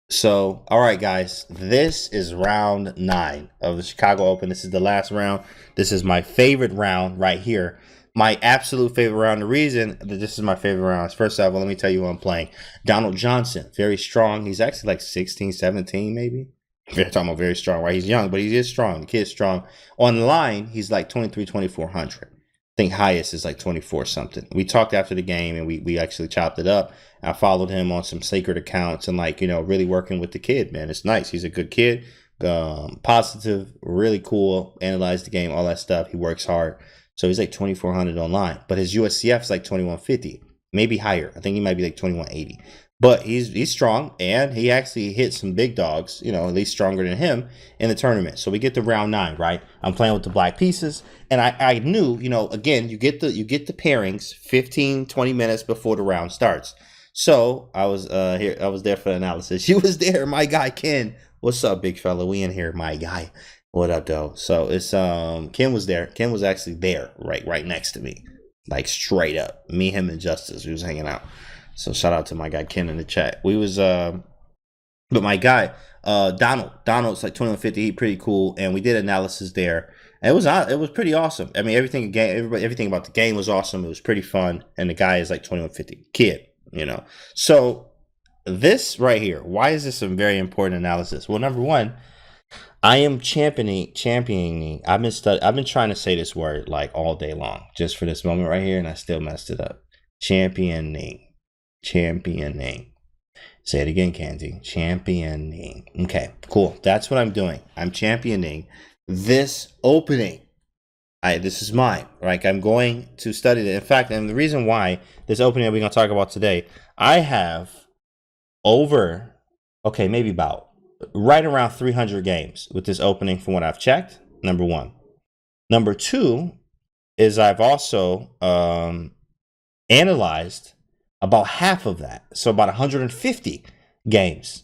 So, all right, guys, this is round 9 of the Chicago Open. This is the last round. This is my favorite round right here. My absolute favorite round. The reason that this is my favorite round is, first of all, let me tell you who I'm playing. Donald Johnson, very strong. He's actually like 16, 17, maybe. We're talking about very strong, right? He's young, but he is strong. The kid's strong. Online, he's like 23, 2400. I think highest is like 24 something. We talked after the game and we actually chopped it up. I followed him on some sacred accounts and, like, really working with the kid, man. It's nice. He's a good kid, positive, really cool, analyze the game, all that stuff. He works hard. So he's like 2400 online, but his USCF is like 2150, maybe higher. I think he might be like 2180. But he's strong, and he actually hit some big dogs, at least stronger than him in the tournament. So we get to round 9, right? I'm playing with the black pieces, and I knew, again, you get the pairings 15, 20 minutes before the round starts. So I was here. I was there for the analysis. You was there, my guy Ken. What's up, big fella? We in here, my guy. What up, though? So it's Ken was there. Ken was actually there, right next to me, like straight up. Me, him, and Justice. We was hanging out. So shout out to my guy Ken in the chat. We was but my guy Donald's like 2150. He pretty cool, and we did analysis there. And it was pretty awesome. I mean, everything about the game was awesome. It was pretty fun, and the guy is like 2150 kid. So this right here, why is this a very important analysis? Well, number one, I am championing. I've been trying to say this word like all day long, just for this moment right here, and I still messed it up. Championing. Say it again, Candy. Championing. Okay, cool. That's what I'm doing. I'm championing this opening. This is mine. Like, I'm going to study it. In fact, and the reason why this opening that we're going to talk about today, I have maybe about right around 300 games with this opening from what I've checked. Number one. Number two is I've also analyzed about half of that. So about 150 games,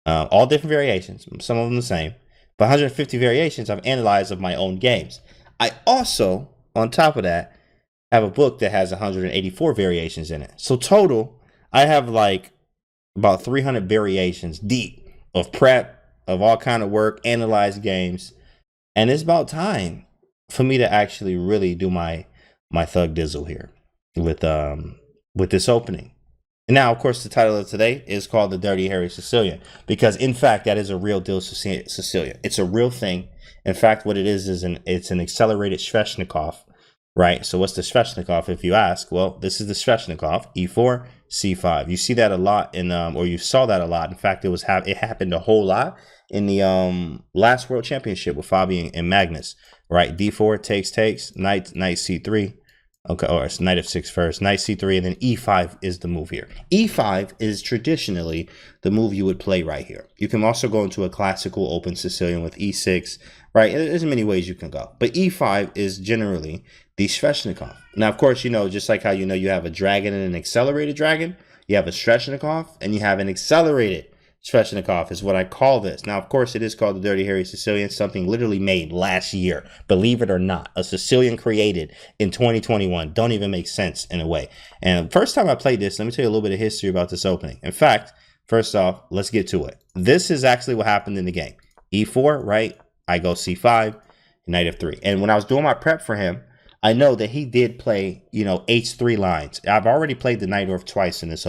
all different variations, some of them the same, but 150 variations I've analyzed of my own games. I also, on top of that, have a book that has 184 variations in it. So total, I have like about 300 variations deep of prep, of all kind of work, analyze games. And it's about time for me to actually really do my thug dizzle here with this opening. And now, of course, the title of today is called the Dirty Harry Sicilian, because in fact, that is a real deal Sicilian. It's a real thing. In fact, what it is it's an accelerated Sveshnikov, right? So what's the Sveshnikov, if you ask? Well, this is the Sveshnikov, E4, C5. You see that a lot or you saw that a lot. In fact, it happened a whole lot in the last World Championship with Fabian and Magnus, right? D4 takes, knight C3. Okay, or it's knight f6 first, knight c3, and then e5 is the move here. E5 is traditionally the move you would play right here. You can also go into a classical open Sicilian with e6, right? There's many ways you can go, but e5 is generally the Sveshnikov. Now, of course, just like how you have a dragon and an accelerated dragon, you have a Sveshnikov and you have an accelerated Sveshnikov is what I call this. Now, of course, it is called the Dirty Harry Sicilian, something literally made last year. Believe it or not, a Sicilian created in 2021. Don't even make sense in a way. And first time I played this, let me tell you a little bit of history about this opening. In fact, first off, let's get to it. This is actually what happened in the game. E4, right? I go C5, knight f3. And when I was doing my prep for him, I know that he did play, H3 lines. I've already played the Najdorf twice in this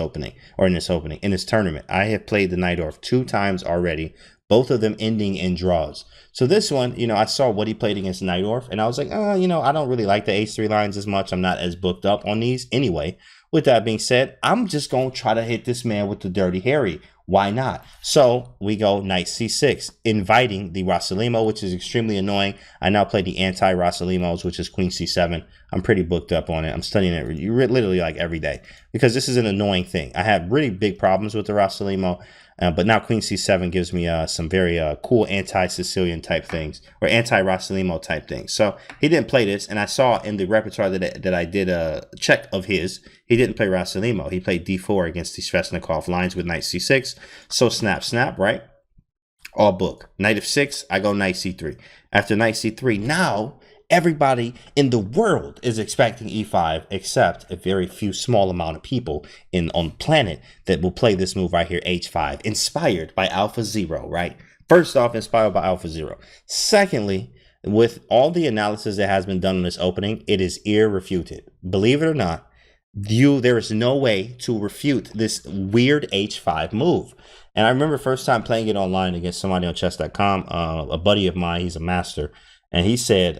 tournament. I have played the Najdorf 2 times already, both of them ending in draws. So this one, I saw what he played against Najdorf, and I was like, I don't really like the H3 lines as much. I'm not as booked up on these anyway. With that being said, I'm just going to try to hit this man with the Dirty Harry. Why not? So we go knight c6, inviting the ROSSOLIMO, which is extremely annoying. I now play the anti-ROSSOLIMOs, which is queen c7. I'm pretty booked up on it. I'm studying it literally like every day because this is an annoying thing. I have really big problems with the ROSSOLIMO, but now queen c7 gives me some very cool anti-Sicilian type things or anti-ROSSOLIMO type things. So he didn't play this, and I saw in the repertoire that I did a check of his, he didn't play ROSSOLIMO. He played d4 against the Sveshnikov lines with knight c6. So snap, right? All book. Knight f6, I go knight c3. After knight c3, now everybody in the world is expecting e5, except a very few small amount of people on the planet that will play this move right here, h5, inspired by Alpha Zero, right? First off, inspired by Alpha Zero. Secondly, with all the analysis that has been done on this opening, it is irrefuted. Believe it or not, there is no way to refute this weird h5 move. And I remember first time playing it online against somebody on chess.com, a buddy of mine, he's a master, and he said,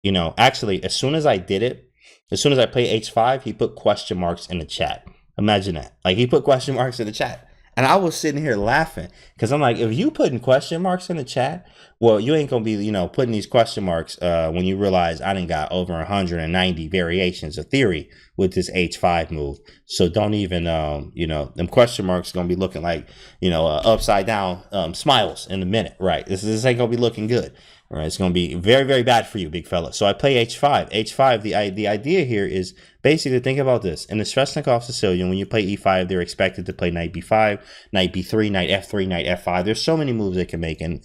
you know, actually, as soon as I did it, as soon as I played h5, he put question marks in the chat. Imagine that. Like, he put question marks in the chat. And I was sitting here laughing because I'm like, if you putting question marks in the chat, well, you ain't going to be, you know, putting these question marks when you realize I done got over 190 variations of theory with this h5 move. So don't even, you know, them question marks going to be looking like, you know, upside down smiles in a minute, right? This ain't going to be looking good. All right, it's going to be very, very bad for you, big fella. So I play h5. h5, the idea here is basically, think about this. In the Sveshnikov Sicilian, when you play e5, they're expected to play knight b5, knight b3, knight f3, knight f5. There's so many moves they can make, and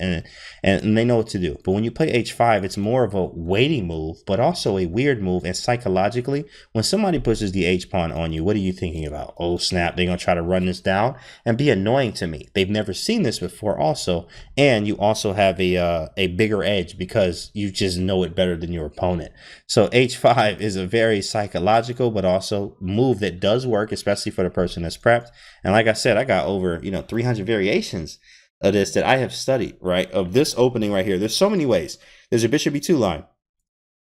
they know what to do. But when you play h5, it's more of a waiting move, but also a weird move. And psychologically, when somebody pushes the h-pawn on you, what are you thinking about? Oh, snap, they're going to try to run this down and be annoying to me. They've never seen this before also. And you also have a bigger edge because you just know it better than your opponent. So h5 is a very psychological but also move that does work, especially for the person that's prepped. And like I said, I got over 300 variations of this that I have studied, right? Of this opening right here. There's so many ways. There's a bishop b2 line.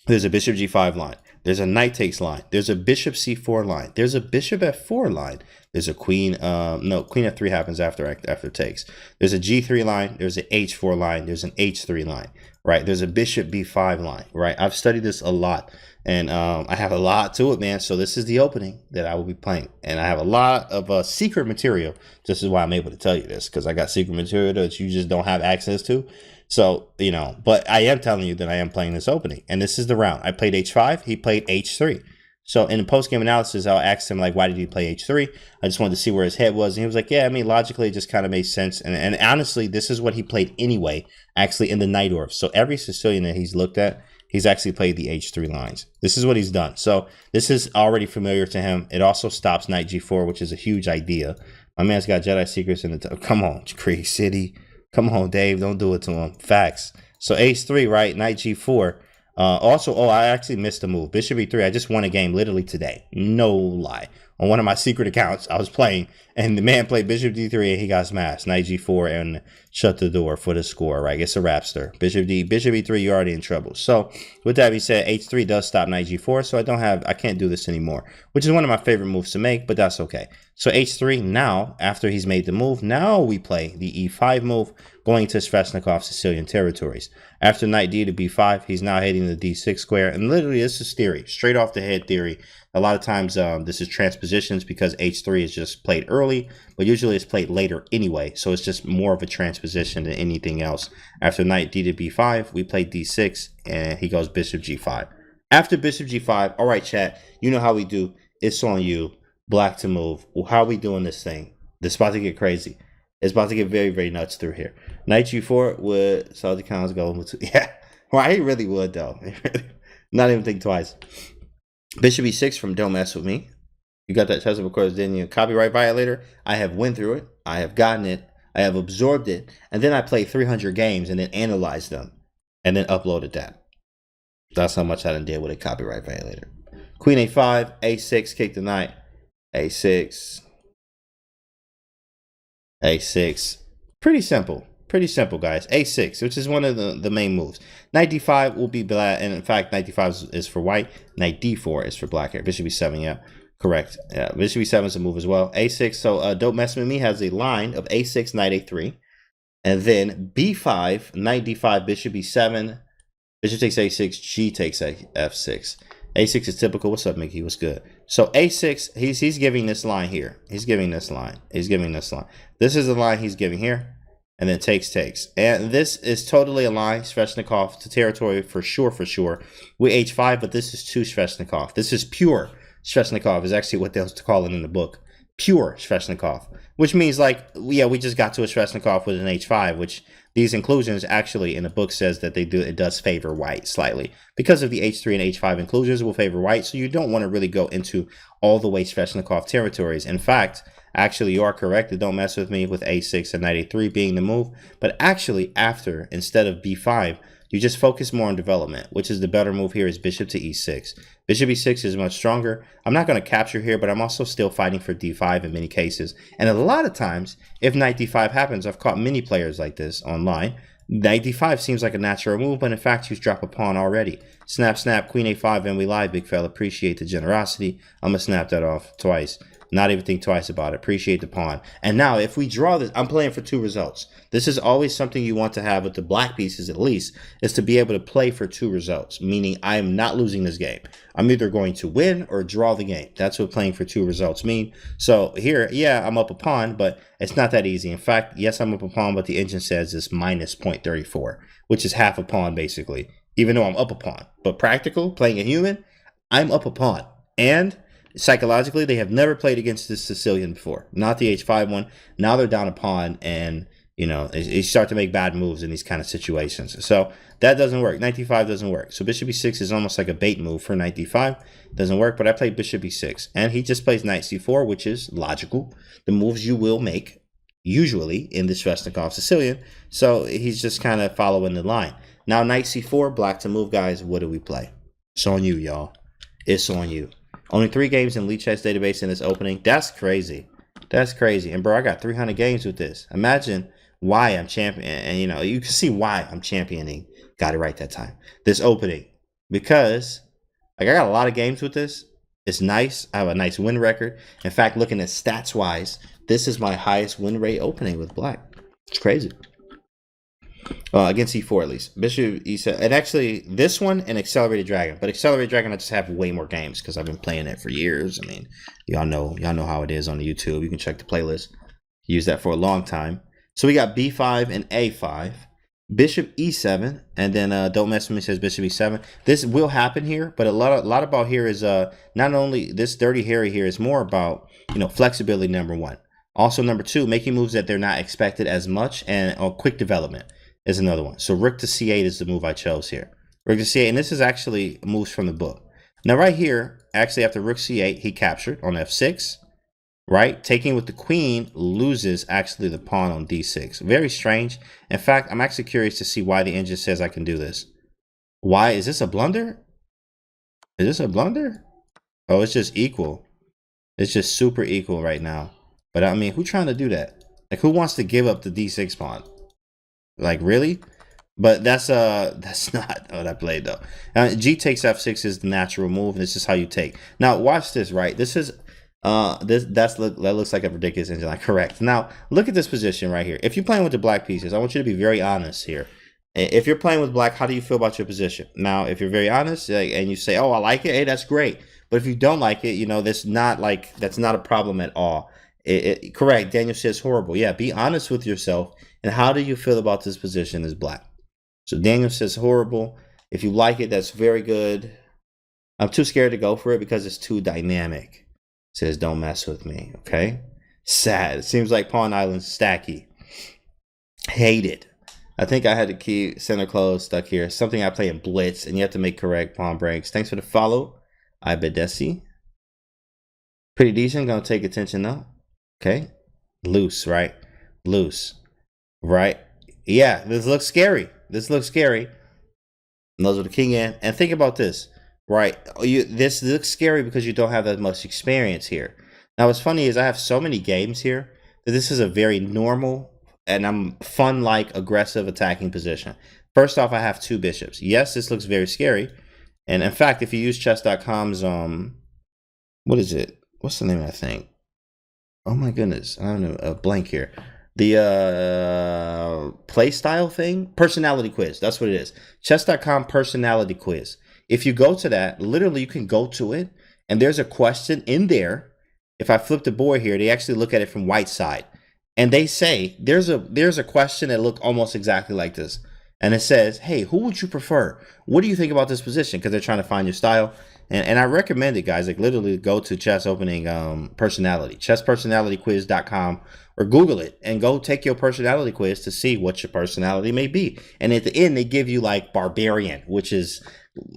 There's a bishop g5 line. There's a knight takes line. There's a bishop c4 line. There's a bishop f4 line. There's a queen, no, queen f3 happens after takes. There's a g3 line. There's an h4 line. There's an h3 line, right? There's a bishop b5 line, right? I've studied this a lot. And I have a lot to it, man. So this is the opening that I will be playing. And I have a lot of secret material. This is why I'm able to tell you this, because I got secret material that you just don't have access to. So, but I am telling you that I am playing this opening. And this is the round. I played h5. He played h3. So in the post-game analysis, I'll ask him, like, why did he play h3? I just wanted to see where his head was. And he was like, yeah, I mean, logically, it just kind of made sense. And honestly, this is what he played anyway, actually, in the night orb. So every Sicilian that he's looked at, he's actually played the h3 lines. This is what he's done. So this is already familiar to him. It also stops knight g4, which is a huge idea. My man's got Jedi secrets in the come on, Creek City. Come on, Dave. Don't do it to him. Facts. So h3, right? Knight g4. Also, I actually missed a move. Bishop e3. I just won a game literally today. No lie. On one of my secret accounts, I was playing, and the man played bishop d3, and he got smashed. Knight g4 and shut the door for the score, right? It's a rapster. Bishop e3, you're already in trouble. So with that being said, h3 does stop knight g4, so I can't do this anymore, which is one of my favorite moves to make, but that's okay. So h3, now, after he's made the move, now we play the e5 move, going to Sveshnikov Sicilian territories. After knight d to b5, he's now hitting the d6 square, and literally this is theory, straight off the head theory. A lot of times this is transpositions because h3 is just played early, but usually it's played later anyway, so it's just more of a transposition than anything else. After knight d to b5, we play d6, and he goes bishop g5. After bishop g5, all right, chat, you know how we do. It's on you. Black to move. Well, how are we doing this thing? This is about to get crazy. It's about to get very, very nuts through here. Knight g4 would Saudi Khan's go with yeah. Well, he really would though. Not even think twice. Bishop e6 from Don't Mess With Me. You got that CHESSABLE course, didn't you? Copyright violator. I have went through it. I have gotten it. I have absorbed it. And then I played 300 games and then analyzed them. And then uploaded that. That's how much I done did with a copyright violator. Queen a5, a6, kick the knight. a6. a6. Pretty simple. Pretty simple, guys. a6, which is one of the main moves. Knight d5 will be black, and in fact, knight d5 is for white. Knight d4 is for black here. Bishop e7, yeah, correct. Yeah, bishop e7 is a move as well. a6, so Don't Mess With Me has a line of a6, knight a3, and then b5, knight d5, bishop e7, bishop takes a6, g takes f6. a6 is typical. What's up, Mickey? What's good? So a6, he's giving this line here. He's giving this line. He's giving this line. This is the line he's giving here. And then takes. And this is totally a line, Sveshnikov to territory for sure, with h5, but this is too Sveshnikov. This is pure Sveshnikov is actually what they'll call it in the book. pure Sveshnikov, which means like, yeah, we just got to a Sveshnikov with an h5, which these inclusions actually in the book says that it does favor white slightly because of the h3 and h5 inclusions will favor white. So you don't want to really go into all the way Sveshnikov territories. In fact, actually, you are correct. Don't mess with me with a6 and knight a3 being the move. But actually, after, instead of b5, you just focus more on development, which is the better move here is bishop to e6. Bishop e6 is much stronger. I'm not going to capture here, but I'm also still fighting for d5 in many cases. And a lot of times, if knight d5 happens, I've caught many players like this online. Knight d5 seems like a natural move, but in fact, you drop a pawn already. Snap, snap, queen a5, and we live, big fella. Appreciate the generosity. I'm going to snap that off twice. Not even think twice about it. Appreciate the pawn. And now, if we draw this, I'm playing for 2 results. This is always something you want to have with the black pieces, at least, is to be able to play for 2 results, meaning I am not losing this game. I'm either going to win or draw the game. That's what playing for 2 results mean. So here, yeah, I'm up a pawn, but it's not that easy. In fact, yes, I'm up a pawn, but the engine says it's minus 0.34, which is half a pawn, basically, even though I'm up a pawn. But practical, playing a human, I'm up a pawn. And psychologically, they have never played against this Sicilian before. Not the h5 one. Now they're down a pawn, and you know, they start to make bad moves in these kind of situations. So that doesn't work. Knight d5 doesn't work. So bishop e6 is almost like a bait move for knight d5. Doesn't work, but I played bishop e6. And he just plays knight c4, which is logical. The moves you will make, usually, in the Sveshnikov Sicilian. So he's just kind of following the line. Now knight c4, black to move, guys. What do we play? It's on you, y'all. It's on you. Only 3 games in Lichess database in this opening. That's crazy. That's crazy. And bro, I got 300 games with this. Imagine why I'm champion. And you know, you can see why I'm championing. Got it right that time. This opening. Because like I got a lot of games with this. It's nice. I have a nice win record. In fact, looking at stats wise, this is my highest win rate opening with black. It's crazy. Against e4 at least. Bishop e7. And actually, this one and Accelerated Dragon. But Accelerated Dragon, I just have way more games because I've been playing it for years. I mean, y'all know how it is on the YouTube. You can check the playlist. Use that for a long time. So we got b5 and a5. Bishop e7. And then don't mess with me says bishop e7. This will happen here, but a lot about here is not only this Dirty Harry here is more about, you know, flexibility, number 1. Also, number 2, making moves that they're not expected as much, and quick development is another one. So rook to c8 is the move I chose here. Rook to c8, and this is actually moves from the book. Now right here, actually after rook c8, he captured on f6, right? Taking with the queen loses actually the pawn on d6. Very strange. In fact, I'm actually curious to see why the engine says I can do this. Why? Is this a blunder? Is this a blunder? Oh, it's just equal. It's just super equal right now. But I mean, who's trying to do that? Like, who wants to give up the d6 pawn? Like, really? But that's not what I played though. G takes f6 is the natural move. This is how you take. Now watch this, right? This is that looks like a ridiculous engine. Like, correct. Now look at this position right here. If you're playing with the black pieces, I want you to be very honest here. If you're playing with black, how do you feel about your position? Now, if you're very honest and you say, "Oh, I like it," hey, that's great. But if you don't like it, you know, that's not a problem at all. Correct. Daniel says horrible. Yeah, be honest with yourself. And how do you feel about this position as black? So Daniel says horrible. If you like it, that's very good. I'm too scared to go for it because it's too dynamic. Says don't mess with me. Okay. Sad. It seems like Pawn Island's stacky. Hate it. I think I had the key center close stuck here. Something I play in Blitz, and you have to make correct pawn breaks. Thanks for the follow. Ibedesi. Pretty decent. Gonna take attention though. Okay. Loose, right? Loose. Right? Yeah, this looks scary. This looks scary. And those are the king in. And think about this, right? This looks scary because you don't have that much experience here. Now, what's funny is I have so many games here that this is a very normal and I'm fun-like aggressive attacking position. First off, I have 2 bishops. Yes, this looks very scary. And in fact, if you use chess.com's, what is it? What's the name of that thing? Oh my goodness, I don't know, a blank here. The play style thing, personality quiz. That's what it is. Chess.com personality quiz. If you go to that, literally you can go to it and there's a question in there. If I flip the board here, they actually look at it from white side and they say there's a question that look almost exactly like this. And it says, hey, who would you prefer? What do you think about this position? Because they're trying to find your style. And I recommend it, guys. Like, literally go to chess opening personality, chesspersonalityquiz.com, or Google it and go take your personality quiz to see what your personality may be. And at the end, they give you like barbarian, which is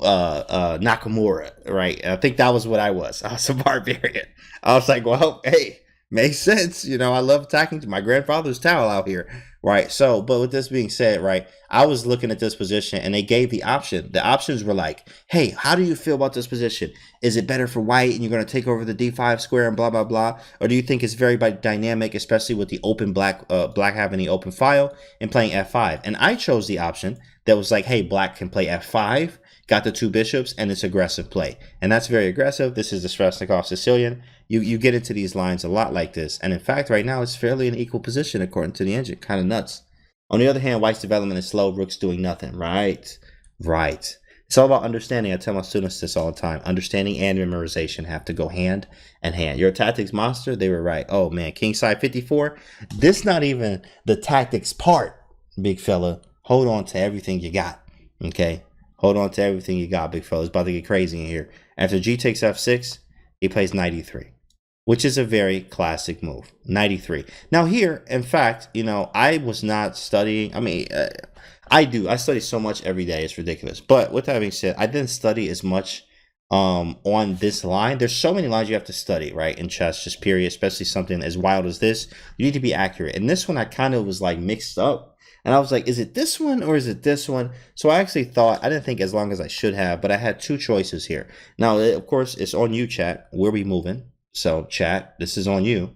Nakamura, right? I think that was what I was. I was a barbarian. I was like, well, hey, makes sense. You know, I love attacking my grandfather's towel out here, right? So, but with this being said, right, I was looking at this position and they gave the option. The options were like, hey, how do you feel about this position? Is it better for white and you're going to take over the d5 square and blah, blah, blah? Or do you think it's very dynamic, especially with the open black having the open file and playing f5? And I chose the option that was like, hey, black can play f5, got the 2 bishops, and it's aggressive play. And that's very aggressive. This is the Sveshnikov Sicilian. You get into these lines a lot like this. And in fact, right now, it's fairly in equal position according to the engine. Kind of nuts. On the other hand, white's development is slow. Rook's doing nothing. Right. Right. It's all about understanding. I tell my students this all the time. Understanding and memorization have to go hand in hand. You're a tactics monster. They were right. Oh, man. Kingside 54. This not even the tactics part, big fella. Hold on to everything you got. Okay? Hold on to everything you got, big fella. It's about to get crazy in here. After G takes F6, he plays 93, which is a very classic move. 93. Now here, in fact, you know, I was not studying. I mean, I study so much every day. It's ridiculous. But with that being said, I didn't study as much on this line. There's so many lines you have to study, right, in chess, just period, especially something as wild as this. You need to be accurate. And this one, I kind of was like mixed up. And I was like, is it this one or is it this one? So I actually thought, I didn't think as long as I should have, but I had 2 choices here. Now, of course, it's on you, chat. Where we moving? So, chat, this is on you.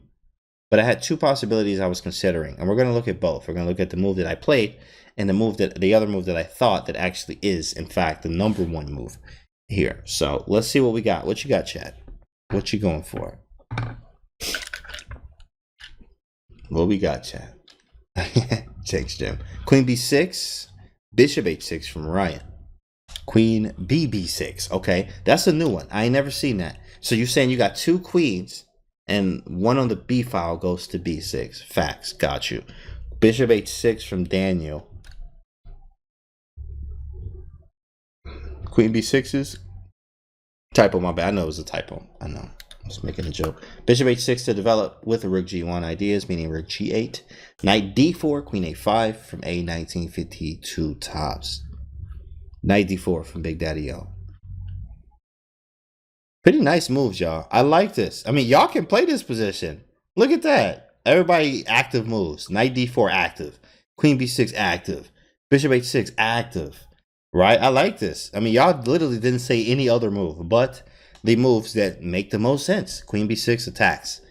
But I had 2 possibilities I was considering. And we're going to look at both. We're going to look at the move that I played and the other move that I thought that actually is, in fact, the number 1 move here. So let's see what we got. What you got, chat? What you going for? What we got, chat? Thanks, Jim. Queen b6, bishop h6 from Ryan. Queen b6. Okay, that's a new one. I ain't never seen that. So you're saying you got 2 queens and one on the b file goes to b6. Facts. Got you. Bishop h6 from Daniel. Queen b6s. Typo, my bad. I know it was a typo. I know. I was making a joke. Bishop h6 to develop with the rook g1 ideas, meaning rook g8. Knight d4, queen a5 from A1952 tops. Knight d4 from Big Daddy O. Pretty nice moves, y'all. I like this. I mean, y'all can play this position. Look at that. Everybody active moves. Knight d4 active. Queen b6 active. Bishop h6 active. Right? I like this. I mean, y'all literally didn't say any other move, but the moves that make the most sense. Queen b6 attacks.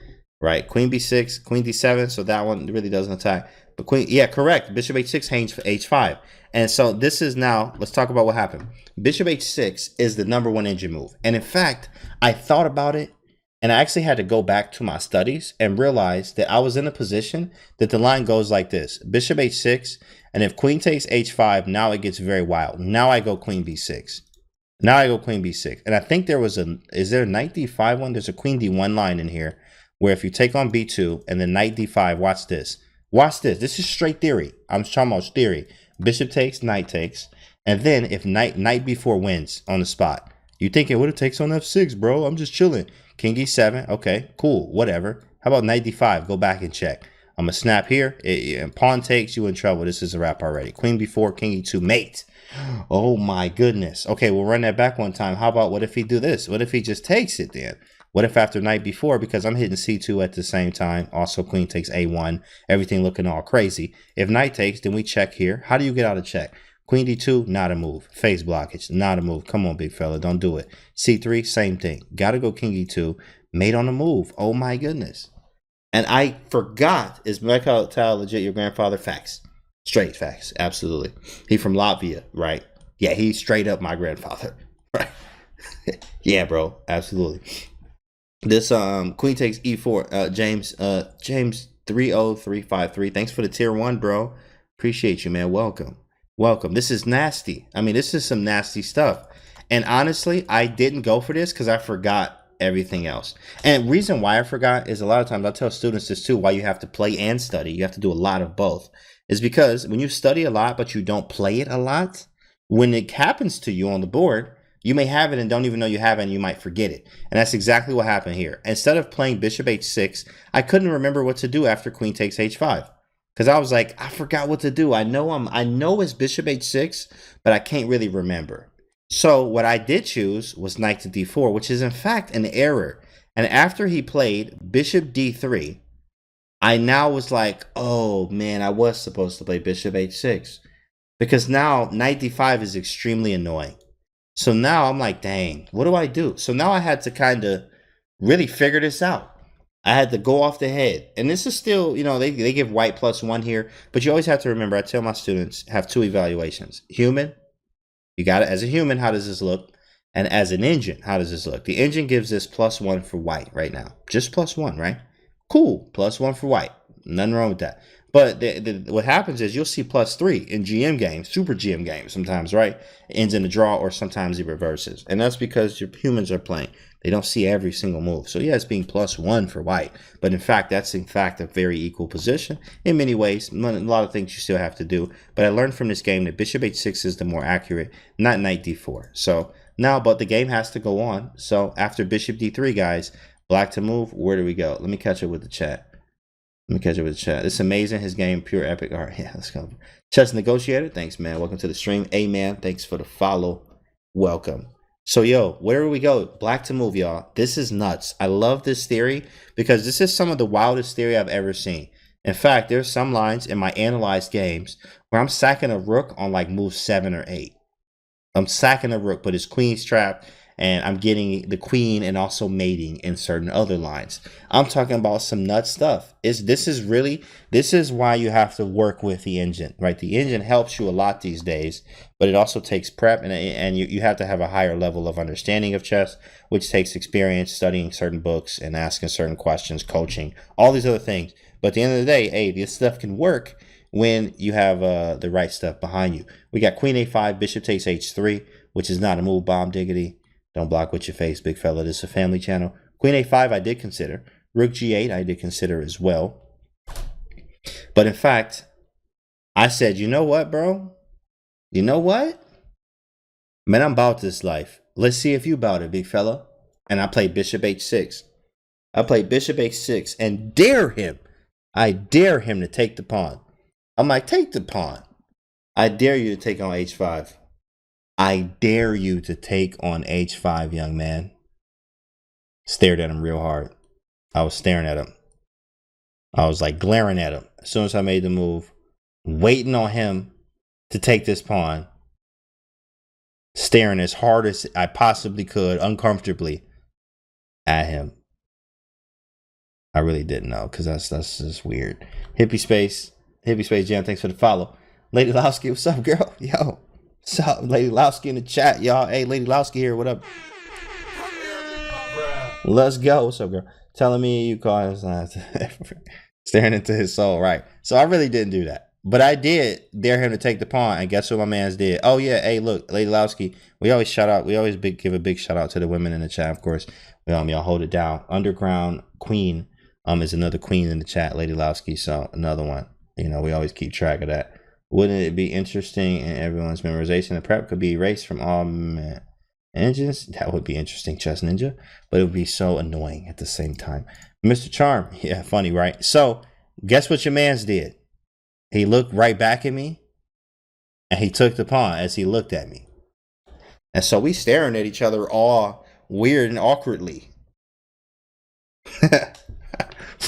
Right? Queen b6, queen d7, so that one really doesn't attack. But queen, yeah, correct. Bishop h6 hangs for h5. And so this is now, let's talk about what happened. Bishop h6 is the number 1 engine move. And in fact, I thought about it, and I actually had to go back to my studies and realize that I was in a position that the line goes like this. Bishop h6, and if queen takes h5, now it gets very wild. Now I go queen b6. Now I go queen b6. And I think there was is there a knight d5 one? There's a queen d1 line in here where if you take on b2 and then knight d5, watch this. Watch this. This is straight theory. I'm talking about theory. Bishop takes, knight takes. And then if knight b4 wins on the spot, you thinking, what it takes on f6, bro? I'm just chilling. King d7. Okay, cool. Whatever. How about knight d5? Go back and check. I'm going to snap here. Pawn takes, you in trouble. This is a wrap already. Queen b4, king e2, mate. Oh my goodness. Okay, we'll run that back one time. How about what if he do this? What if he just takes it then? What if after knight b4, because I'm hitting c2 at the same time, also queen takes a1, everything looking all crazy. If knight takes, then we check here. How do you get out of check? Queen d2, not a move. Face blockage, not a move. Come on, big fella, don't do it. c3, same thing. Gotta go king e2, mate on the move. Oh my goodness. And I forgot, is Mikhail legit your grandfather? Facts. Straight facts, absolutely. He from Latvia, right? Yeah, he's straight up my grandfather, right? Yeah, bro, absolutely. This queen takes e4. James 30353. Thanks for the tier 1, bro. Appreciate you, man. Welcome. This is nasty. I mean, this is some nasty stuff. And honestly, I didn't go for this because I forgot everything else. And reason why I forgot is a lot of times I tell students this too, why you have to play and study. You have to do a lot of both. is because when you study a lot but you don't play it a lot, when it happens to you on the board, you may have it and don't even know you have it, and you might forget it. And that's exactly what happened here. Instead of playing bishop h6, I couldn't remember what to do after queen takes h5. Because I was like, I forgot what to do. I know it's bishop h6, but I can't really remember. So what I did choose was knight to d4, which is in fact an error. And after he played bishop d3, I now was like, oh man, I was supposed to play bishop h6. Because now knight d5 is extremely annoying. So now I'm like, dang, what do I do? So now I had to kind of really figure this out. I had to go off the head. And this is still, you know, they give white +1 here. But you always have to remember, I tell my students, have 2 evaluations. Human, you got it. As a human, how does this look? And as an engine, how does this look? The engine gives this +1 for white right now. Just +1, right? Cool, +1 for white. Nothing wrong with that. But what happens is you'll see +3 in GM games, super GM games sometimes, right? It ends in a draw, or sometimes it reverses. And that's because your humans are playing. They don't see every single move. So yeah, it's being +1 for white. But in fact, that's in fact a very equal position. In many ways, a lot of things you still have to do. But I learned from this game that bishop h6 is the more accurate, not knight d4. So now, but the game has to go on. So after bishop d3, guys, black to move, where do we go? Let me catch up with the chat. It's amazing. His game, pure epic art. Yeah, let's go. Chess Negotiator, thanks, man. Welcome to the stream. Amen. Thanks for the follow. Welcome. So, yo, where do we go? Black to move, y'all. This is nuts. I love this theory because this is some of the wildest theory I've ever seen. In fact, there's some lines in my analyzed games where I'm sacking a rook on like move 7 or 8. I'm sacking a rook, but his queen's trapped, and I'm getting the queen and also mating in certain other lines. I'm talking about some nut stuff. This is why you have to work with the engine, right? The engine helps you a lot these days, but it also takes prep, and you have to have a higher level of understanding of chess, which takes experience, studying certain books and asking certain questions, coaching, all these other things. But at the end of the day, hey, this stuff can work when you have the right stuff behind you. We got queen a5, bishop takes h3, which is not a move, bomb diggity. Don't block with your face, big fella. This is a family channel. Queen a5 I did consider. Rook g8 I did consider as well. But in fact, I said, you know what, bro? You know what? Man, I'm about this life. Let's see if you about it, big fella. And I played bishop h6. I played bishop h6 and dare him. I dare him to take the pawn. I'm like, take the pawn. I dare you to take on h5. I dare you to take on h5, young man. Stared at him real hard. I was staring at him. I was like glaring at him. As soon as I made the move, waiting on him to take this pawn. Staring as hard as I possibly could, uncomfortably, at him. I really didn't know, because that's just weird. Hippie Space Jam, thanks for the follow. Lady Lowski, what's up, girl? Yo. What's up, Lady Lowski in the chat, y'all? Hey, Lady Lowski here. What up? Let's go. What's up, girl? Telling me you call him staring into his soul, right? So I really didn't do that, but I did dare him to take the pawn, and guess what my man's did? Oh yeah, hey, look, Lady Lowski. We always give a big shout out to the women in the chat, of course. Y'all hold it down. Underground Queen is another queen in the chat, Lady Lowski. So another one. You know, we always keep track of that. Wouldn't it be interesting in everyone's memorization? The prep could be erased from all engines. That would be interesting, Chess Ninja. But it would be so annoying at the same time. Mr. Charm. Yeah, funny, right? So, guess what your man's did? He looked right back at me, and he took the pawn as he looked at me. And so we staring at each other all weird and awkwardly.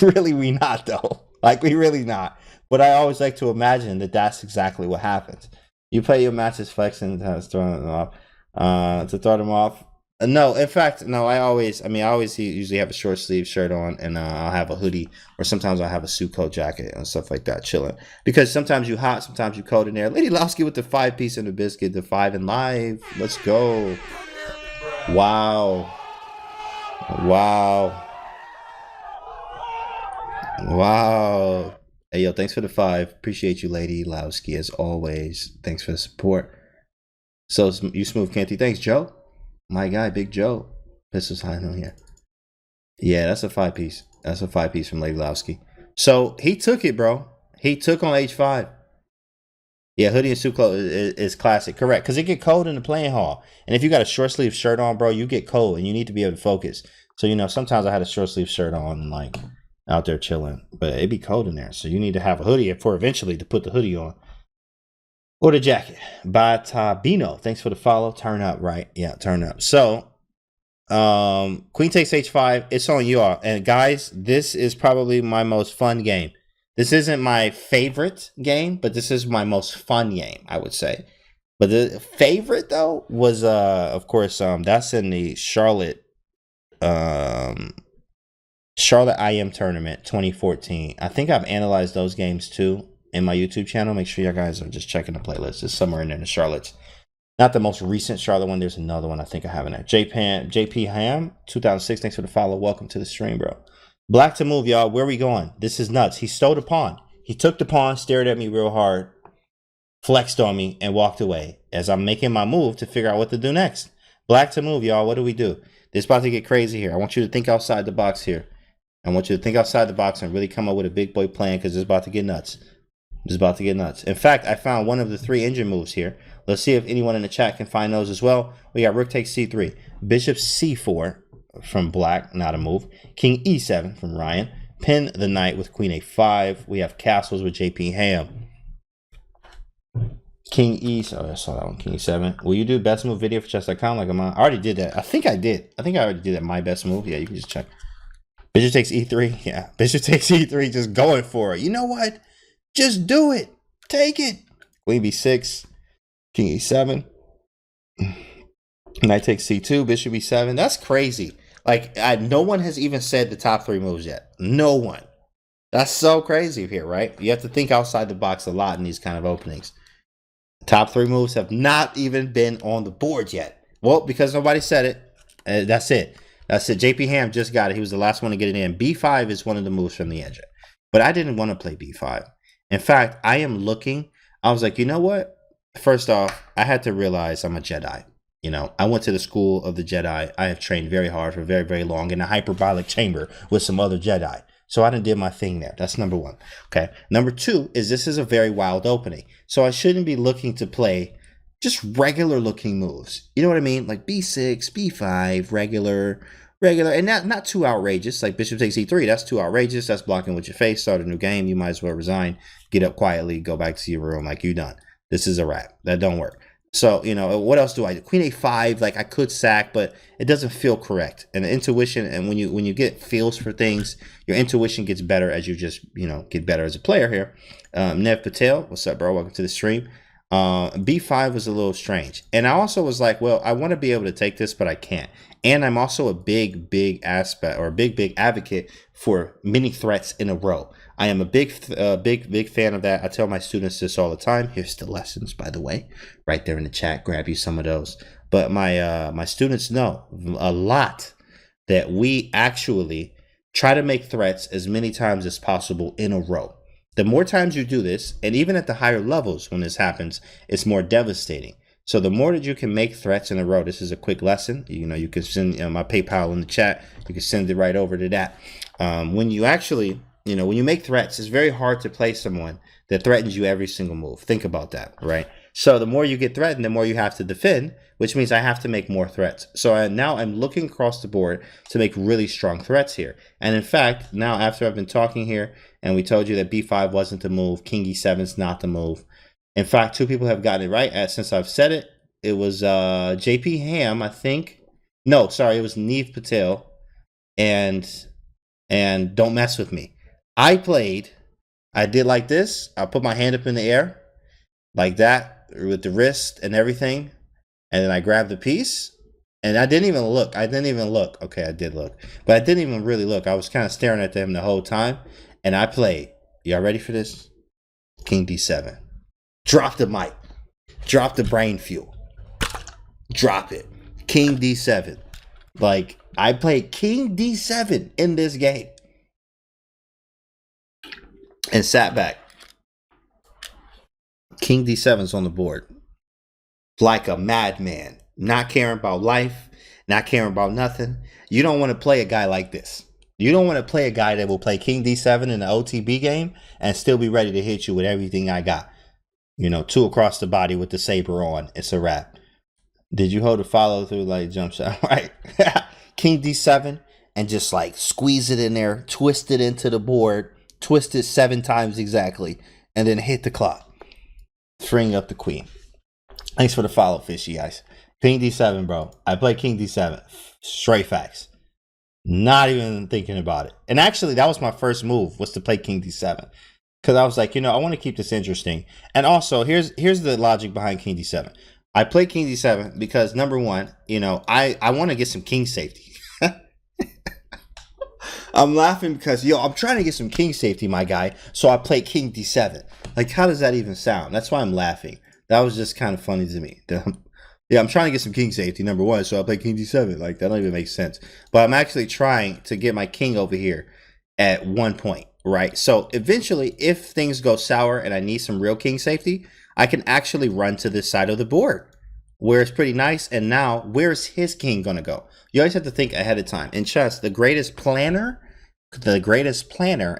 Really, we not, though. Like, we really not. But I always like to imagine that that's exactly what happens. You play your matches flexing to throw them off. To throw them off. No, in fact, no. I always usually have a short sleeve shirt on, and I'll have a hoodie, or sometimes I'll have a suit coat jacket and stuff like that, chilling. Because sometimes you hot, sometimes you cold in there. Lady Lowski with the 5-piece and the biscuit, the 5 in live. Let's go. Wow. Hey, yo, thanks for the 5. Appreciate you, Lady Lowski, as always. Thanks for the support. So, you smooth, Canty. Thanks, Joe. My guy, Big Joe. Pistols high on here. Yeah, that's a 5-piece. That's a 5-piece from Lady Lowski. So, he took it, bro. He took on h5. Yeah, hoodie and suit clothes is classic. Correct. Because it get cold in the playing hall. And if you got a short sleeve shirt on, bro, you get cold and you need to be able to focus. So, you know, sometimes I had a short sleeve shirt on and like out there chilling. But it'd be cold in there. So you need to have a hoodie for eventually to put the hoodie on. Or the jacket. By Tabino. Thanks for the follow. Turn up, right? Yeah, turn up. So, Queen takes H5. It's on you all. And guys, this is probably my most fun game. This isn't my favorite game, but this is my most fun game, I would say. But the favorite though was of course that's in the Charlotte IM tournament 2014. I think I've analyzed those games too in my YouTube channel. Make sure you guys are just checking the playlist. It's somewhere in there, the Charlotte's. Not the most recent Charlotte one. There's another one I think I have in there. JP Ham 2006. Thanks for the follow. Welcome to the stream, bro. Black to move, y'all. Where are we going? This is nuts. He stole the pawn. He took the pawn, stared at me real hard, flexed on me, and walked away as I'm making my move to figure out what to do next. Black to move, y'all. What do we do? This is about to get crazy here. I want you to think outside the box here. I want you to think outside the box and really come up with a big boy plan because it's about to get nuts. It's about to get nuts. In fact, I found one of the 3 engine moves here. Let's see if anyone in the chat can find those as well. We got rook takes c3, bishop c4 from Black, not a move. King e7 from Ryan. Pin the knight with queen a5. We have castles with JP Ham. King e. Oh, I saw that one. King e7. Will you do best move video for chess.com? Like I already did that. I think I did. I think I already did that. My best move. Yeah, you can just check. Bishop takes e3. Yeah, bishop takes e3. Just going for it. You know what? Just do it. Take it. Queen b6. King e7. Knight takes c2. Bishop e7. That's crazy. Like, no one has even said the top 3 moves yet. No one. That's so crazy here, right? You have to think outside the box a lot in these kind of openings. Top 3 moves have not even been on the board yet. Well, because nobody said it. That's it. That's it. JP Ham just got it. He was the last one to get it in. B5 is one of the moves from the engine. But I didn't want to play B5. In fact, I am looking. I was like, you know what? First off, I had to realize I'm a Jedi. You know, I went to the school of the Jedi. I have trained very hard for very, very long in a hyperbolic chamber with some other Jedi. So I done did my thing there. That's number 1. Okay. Number 2 is this is a very wild opening. So I shouldn't be looking to play just regular looking moves. You know what I mean? Like b6, b5, regular, and not too outrageous. Like bishop takes e3. That's too outrageous. That's blocking with your face. Start a new game. You might as well resign. Get up quietly. Go back to your room like you done. This is a wrap. That don't work. So, you know, what else do I do? Queen a5, like I could sack, but it doesn't feel correct. And the intuition, and when you get feels for things, your intuition gets better as you just, you know, get better as a player here. Nev Patel, what's up, bro? Welcome to the stream. B5 was a little strange. And I also was like, well, I want to be able to take this, but I can't. And I'm also a big advocate for many threats in a row. I am a big fan of that. I tell my students this all the time. Here's the lessons, by the way, right there in the chat. Grab you some of those. But my students know a lot that we actually try to make threats as many times as possible in a row. The more times you do this, and even at the higher levels when this happens, it's more devastating. So the more that you can make threats in a row, this is a quick lesson. You know, you can send my PayPal in the chat. You can send it right over to that. When you actually, you know, when you make threats, it's very hard to play someone that threatens you every single move. Think about that, right? So the more you get threatened, the more you have to defend, which means I have to make more threats. So now I'm looking across the board to make really strong threats here. And in fact, now after I've been talking here, and we told you that b5 wasn't the move, king e7 is not the move. In fact, 2 people have gotten it right. Since I've said it, it was JP Ham, I think. No, sorry, it was Nev Patel and Don't Mess With Me. I did like this. I put my hand up in the air like that with the wrist and everything. And then I grabbed the piece and I didn't even look. Okay, I did look, but I didn't even really look. I was kind of staring at them the whole time. And I played. Y'all ready for this? King d7. Drop the mic. Drop the brain fuel. Drop it. King d7. Like, I played King d7 in this game. And sat back. King d7's on the board. Like a madman. Not caring about life. Not caring about nothing. You don't want to play a guy like this. You don't want to play a guy that will play King d7 in the OTB game and still be ready to hit you with everything I got. You know, 2 across the body with the saber on. It's a wrap. Did you hold a follow through like jump shot? Right. King D7 and just like squeeze it in there, twist it into the board, twist it 7 times exactly, and then hit the clock. Freeing up the queen. Thanks for the follow, fishy eyes. King D7, bro. I play King D7. Straight facts. Not even thinking about it. And actually, that was my first move, was to play King D7. Because I was like, you know, I want to keep this interesting. And also, here's the logic behind King D7. I play King D7 because, number one, you know, I want to get some king safety. I'm laughing because, yo, I'm trying to get some king safety, my guy. So I play King D7. Like, how does that even sound? That's why I'm laughing. That was just kind of funny to me. Yeah, I'm trying to get some king safety, number one. So I play King D7. Like, that don't even make sense. But I'm actually trying to get my king over here at one point. Right. So eventually, if things go sour and I need some real king safety, I can actually run to this side of the board where it's pretty nice. And now, where's his king going to go? You always have to think ahead of time. In chess, the greatest planner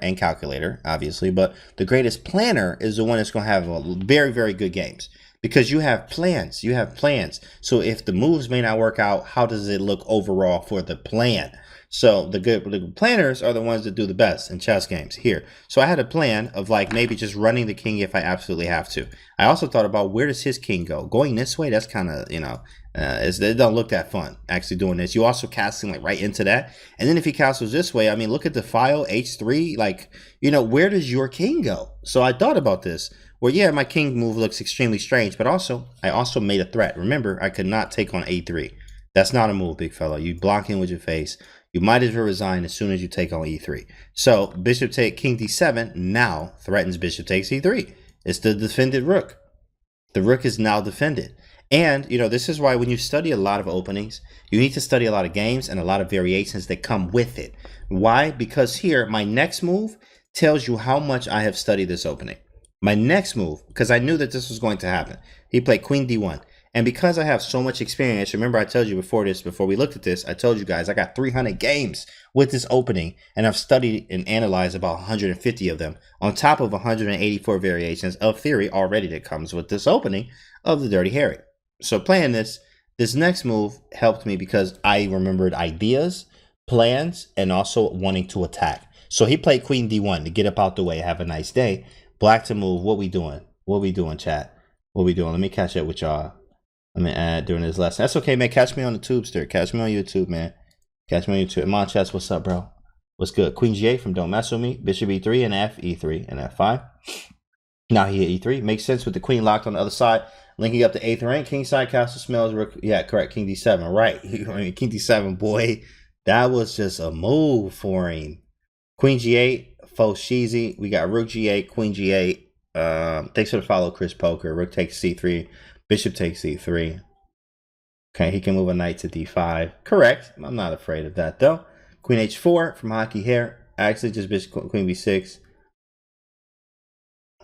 and calculator, obviously, but the greatest planner is the one that's going to have very, very good games. Because you have plans. You have plans. So if the moves may not work out, how does it look overall for the plan? So the good planners are the ones that do the best in chess games here. So I had a plan of like maybe just running the king if I absolutely have to. I also thought about where does his king go? Going this way, that's kind of, you know, it don't look that fun actually doing this. You also casting like right into that. And then if he castles this way, I mean, look at the file, H3, like, you know, where does your king go? So I thought about this. Well, yeah, my king move looks extremely strange, but I also made a threat. Remember, I could not take on A3. That's not a move, big fella. You block in with your face. You might as well resign as soon as you take on E3. So bishop take King D7 now threatens bishop takes E3. It's the defended rook. The rook is now defended. And, you know, this is why when you study a lot of openings, you need to study a lot of games and a lot of variations that come with it. Why? Because here, my next move tells you how much I have studied this opening. My next move, because I knew that this was going to happen, he played Queen D1. And because I have so much experience, remember I told you before we looked at this, I told you guys I got 300 games with this opening, and I've studied and analyzed about 150 of them, on top of 184 variations of theory already that comes with this opening of the Dirty Harry. So playing this next move helped me because I remembered ideas, plans, and also wanting to attack. So he played Queen D1 to get up out the way, have a nice day. Black to move. What we doing? What we doing, chat? What we doing? Let me catch up with y'all. Let me add during this lesson. That's okay, man. Catch me on the tubester. Catch me on YouTube, man. Catch me on YouTube. Mon chats, what's up, bro? What's good? Queen G8 from Don't Mess With Me. Bishop E3 and F, E3 and F5. Now he hit E3. Makes sense with the queen locked on the other side. Linking up to 8th rank. King side castle smells. Yeah, correct. King D7. Right. I mean, King D7, boy. That was just a move for him. Queen G8. Faux cheesy. We got Rook G8. Queen G8. Thanks for the follow, Chris Poker. Rook takes C3. Bishop takes C3. Okay, he can move a knight to D5. Correct. I'm not afraid of that, though. Queen H4 from Hockey Hair. Actually, just Bishop Queen B6.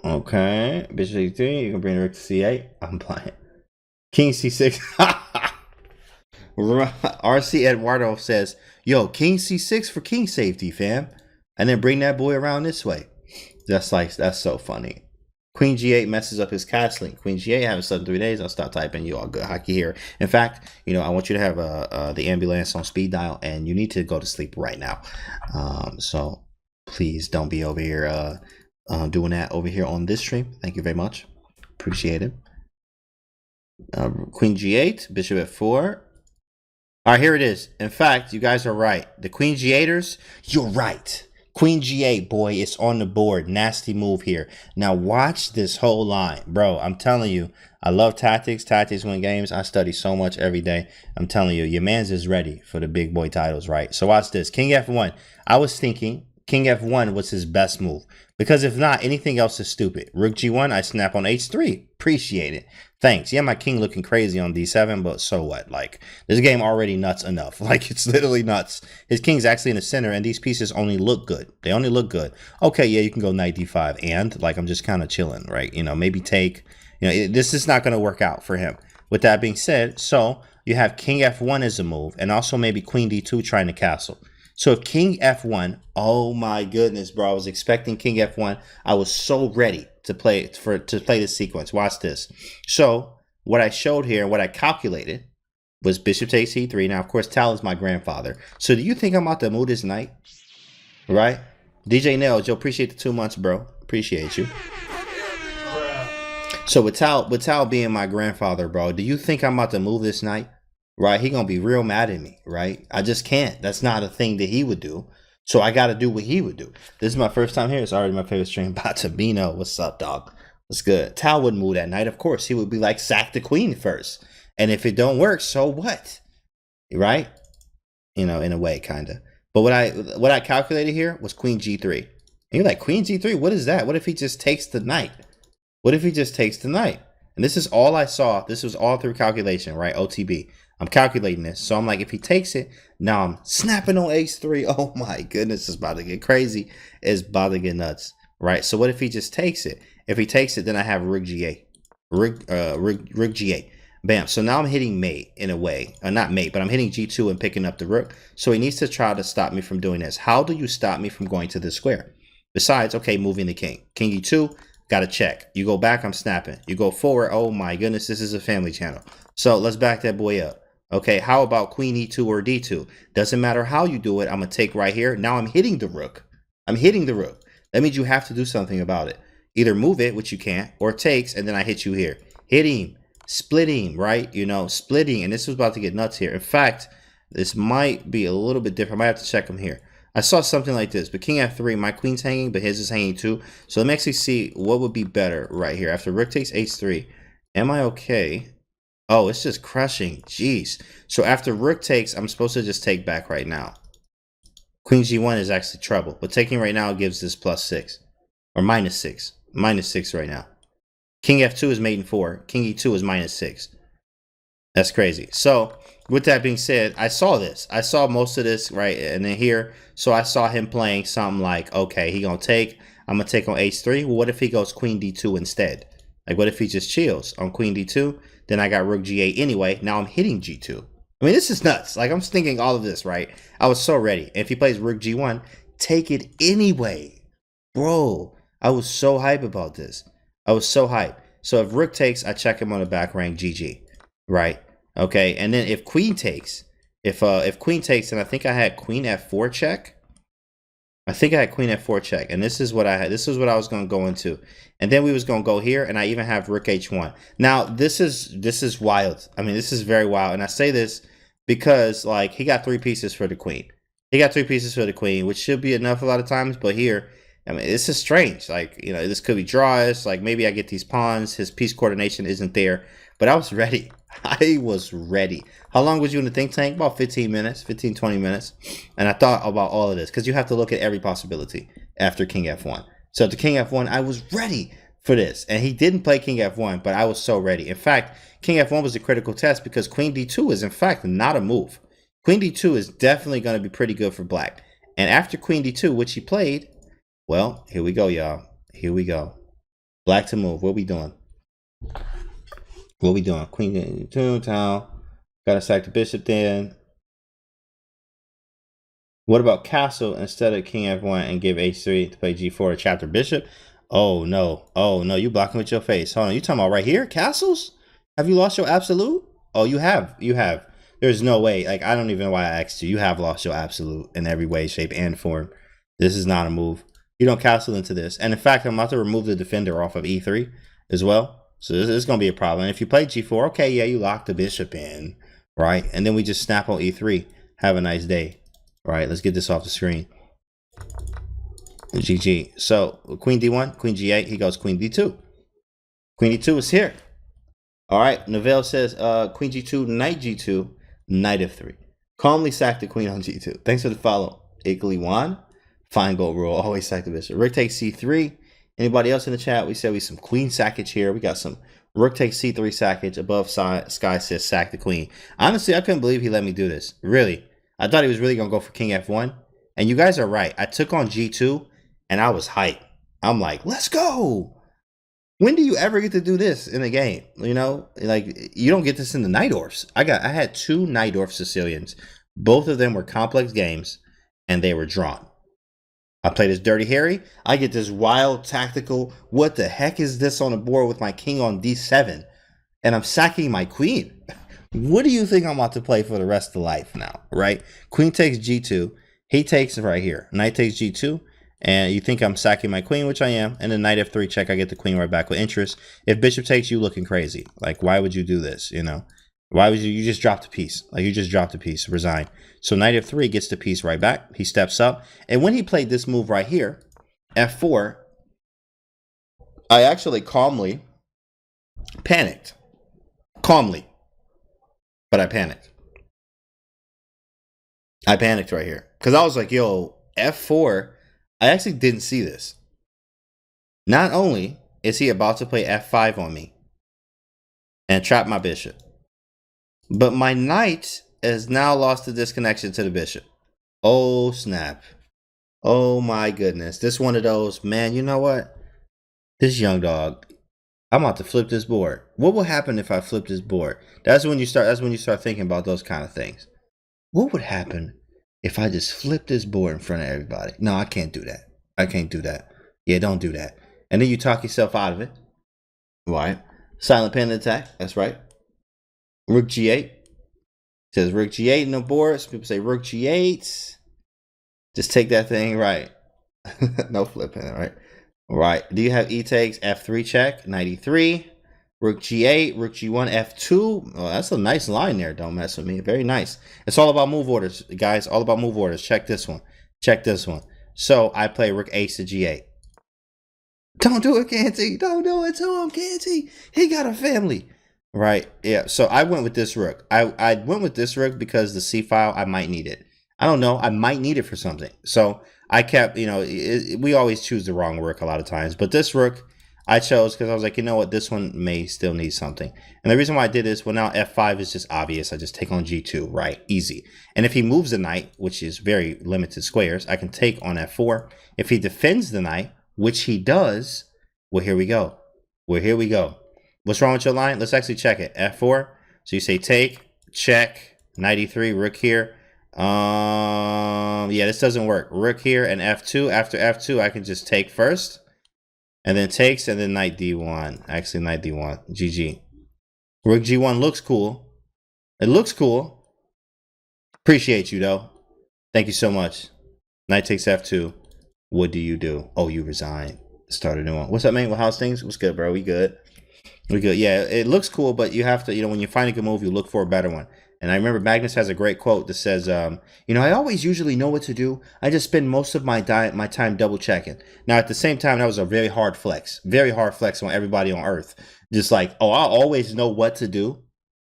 Okay. Bishop E3. You can bring the Rook to C8. I'm playing. King C6. RC Eduardo says, yo, King C6 for king safety, fam. And then bring that boy around this way. That's so funny. Queen G8 messes up his castling. Queen G8, haven't slept in 3 days. I'll stop typing. You all good hockey here. In fact, you know, I want you to have the ambulance on speed dial, and you need to go to sleep right now. So please don't be over here doing that over here on this stream. Thank you very much. Appreciate it. Queen G8, Bishop F4. All right, here it is. In fact, you guys are right. The Queen G8ers, you're right. Queen G8, boy, it's on the board. Nasty move here. Now watch this whole line. Bro, I'm telling you, I love tactics. Tactics win games. I study so much every day. I'm telling you, your man's is ready for the big boy titles, right? So watch this. King F1. I was thinking King F1 was his best move. Because if not, anything else is stupid. Rook G1, I snap on H3. Appreciate it. Thanks. Yeah, my king looking crazy on D7, but so what? Like, this game already nuts enough. Like, it's literally nuts. His king's actually in the center, and these pieces only look good. They only look good. Okay, yeah, you can go knight D5, and, like, I'm just kind of chilling, right? You know, maybe take, you know, this is not going to work out for him. With that being said, so you have King F1 as a move, and also maybe Queen D2 trying to castle. So if King F1, oh my goodness, bro, I was expecting King F1. I was so ready to play this sequence. Watch this. So what I showed here, what I calculated, was bishop takes e3. Now, of course, Tal is my grandfather. So do you think I'm about to move this knight? Right? DJ Nails, yo, appreciate the 2 months, bro. Appreciate you. So with Tal being my grandfather, bro, do you think I'm about to move this knight? Right? He gonna be real mad at me, right? I just can't. That's not a thing that he would do. So I got to do what he would do. This is my first time here. It's already my favorite stream. Batabino, what's up, dog? What's good? Tal wouldn't move that night. Of course, he would be like, sack the queen first. And if it don't work, so what? Right? You know, in a way, kind of. But what I calculated here was queen g3. And you're like, queen g3? What is that? What if he just takes the knight? What if he just takes the knight? And this is all I saw. This was all through calculation, right? OTB. I'm calculating this. So I'm like, if he takes it, now I'm snapping on h3. Oh my goodness, it's about to get crazy. It's about to get nuts, right? So what if he just takes it? If he takes it, then I have rook g8. Rook g8. Bam. So now I'm hitting mate in a way. Not mate, but I'm hitting g2 and picking up the rook. So he needs to try to stop me from doing this. How do you stop me from going to this square? Besides, okay, moving the king. King e2, got to check. You go back, I'm snapping. You go forward, oh my goodness, this is a family channel. So let's back that boy up. Okay, how about queen e2 or d2? Doesn't matter how you do it. I'm going to take right here. Now I'm hitting the rook. I'm hitting the rook. That means you have to do something about it. Either move it, which you can't, or takes, and then I hit you here. Hit him. Splitting, right? You know, splitting. And this was about to get nuts here. In fact, this might be a little bit different. I might have to check him here. I saw something like this. But king f3, my queen's hanging, but his is hanging too. So let me actually see what would be better right here. After rook takes h3, am I okay? Oh, it's just crushing. Jeez. So after rook takes, I'm supposed to just take back right now. Queen g1 is actually trouble. But taking right now gives this +6. Or -6. -6 right now. King f2 is mate in 4. King e2 is -6. That's crazy. So with that being said, I saw this. I saw most of this, right? And then here, so I saw him playing something like, okay, he gonna take. I'm gonna take on h3. Well, what if he goes queen d2 instead? Like, what if he just chills on queen d2? Then I got rook g8 anyway. Now I'm hitting g2. I mean, this is nuts. Like, I'm thinking all of this, right? I was so ready. And if he plays rook g1, take it anyway. Bro, I was so hype about this. I was so hype. So if rook takes, I check him on the back rank, GG, right? Okay, and then if queen takes, if queen takes, and I think I had queen f4 check. I think I had queen f4 check, and this is what I had. This is what I was going to go into, and then we was going to go here, and I even have rook h1. Now this is wild. I mean, this is very wild, and I say this because like he got 3 pieces for the queen. He got 3 pieces for the queen, which should be enough a lot of times, but here, I mean, this is strange. Like, you know, this could be draws. Like, maybe I get these pawns. His piece coordination isn't there. But I was ready. I was ready. How long was you in the think tank? About 15 minutes, 15, 20 minutes. And I thought about all of this because you have to look at every possibility after king f1. So after king f1, I was ready for this. And he didn't play king f1, but I was so ready. In fact, king f1 was a critical test because queen d2 is, in fact, not a move. Queen d2 is definitely going to be pretty good for black. And after queen d2, which he played, well, here we go, y'all. Here we go. Black to move. What we doing? What we doing? Queen d2, Tal. Gotta sack the bishop then. What about castle instead of king f1 and give h3 to play g4 to chapter bishop? Oh, no. Oh, no. You blocking with your face. Hold on. You talking about right here? Castles? Have you lost your absolute? Oh, you have. You have. There's no way. Like, I don't even know why I asked you. You have lost your absolute in every way, shape, and form. This is not a move. You don't castle into this. And in fact, I'm about to remove the defender off of e3 as well. So this is going to be a problem. And if you play g4, okay, yeah, you lock the bishop in, right? And then we just snap on e3. Have a nice day. All right, let's get this off the screen. GG. So queen d1, queen g8, he goes queen d2. Queen d2 is here. All right, Novell says queen g2, knight g2, knight f3. Calmly sack the queen on g2. Thanks for the follow. Igley Wan. Fine gold rule. Always sack the bishop. Rook takes c3. Anybody else in the chat? We said we some queen sackage here. We got some rook takes c3 sackage. Above Sky says sack the queen. Honestly, I couldn't believe he let me do this. Really. I thought he was really going to go for king f1. And you guys are right. I took on g2 and I was hyped. I'm like, let's go. When do you ever get to do this in a game? You know, like you don't get this in the Najdorfs. I had 2 Najdorf Sicilians. Both of them were complex games and they were drawn. I play this Dirty Harry. I get this wild tactical. What the heck is this on the board with my king on d7? And I'm sacking my queen. What do you think I'm about to play for the rest of life now, right? Queen takes g2. He takes it right here. Knight takes g2. And you think I'm sacking my queen, which I am. And then knight f3 check. I get the queen right back with interest. If bishop takes, you looking crazy. Like, why would you do this, you know? Why would you just dropped a piece? Like, you just dropped a piece, resign. So knight f3 gets the piece right back. He steps up. And when he played this move right here, f4, I actually calmly panicked. Calmly. But I panicked. I panicked right here. Because I was like, yo, f4, I actually didn't see this. Not only is he about to play f5 on me and trap my bishop, but my knight has now lost the disconnection to the bishop. Oh, snap. Oh, my goodness. This one of those, man, you know what? This young dog, I'm about to flip this board. What will happen if I flip this board? That's when you start thinking about those kind of things. What would happen if I just flip this board in front of everybody? No, I can't do that. I can't do that. Yeah, don't do that. And then you talk yourself out of it. Right? Silent panic attack. That's right. Rook g8. Says rook g8 in the board. Some people say rook g8. Just take that thing right. No flipping it, right? Right. Do you have e takes f3 check? Knight e3. Rook g8. Rook g1 f2. Oh, that's a nice line there. Don't mess with me. Very nice. It's all about move orders, guys. All about move orders. Check this one. Check this one. So I play rook ace to g8. Don't do it, Canty. Don't do it to him, Canty. He got a family. Right. Yeah. So I went with this rook. I went with this rook because the c file, I might need it. I don't know. I might need it for something. So I kept, you know, we always choose the wrong rook a lot of times. But this rook I chose because I was like, you know what? This one may still need something. And the reason why I did this, well, now f5 is just obvious. I just take on g2. Right. Easy. And if he moves the knight, which is very limited squares, I can take on f4. If he defends the knight, which he does, well, here we go. Well, here we go. What's wrong with your line? Let's actually check it. f4. So you say take, check, knight e3, rook here. Yeah, this doesn't work. Rook here and f2. After f2, I can just take first. And then takes, and then knight d1. Actually, knight d1. GG. Rook g1 looks cool. It looks cool. Appreciate you, though. Thank you so much. Knight takes f2. What do you do? Oh, you resign. Start a new one. What's up, man? Well, how's things? What's good, bro? We good. We good. Yeah, it looks cool, but you have to, you know, when you find a good move, you look for a better one. And I remember Magnus has a great quote that says, you know, I always usually know what to do. I just spend most of my time double checking. Now, at the same time, that was a very hard flex on everybody on earth. Just like, oh, I always know what to do,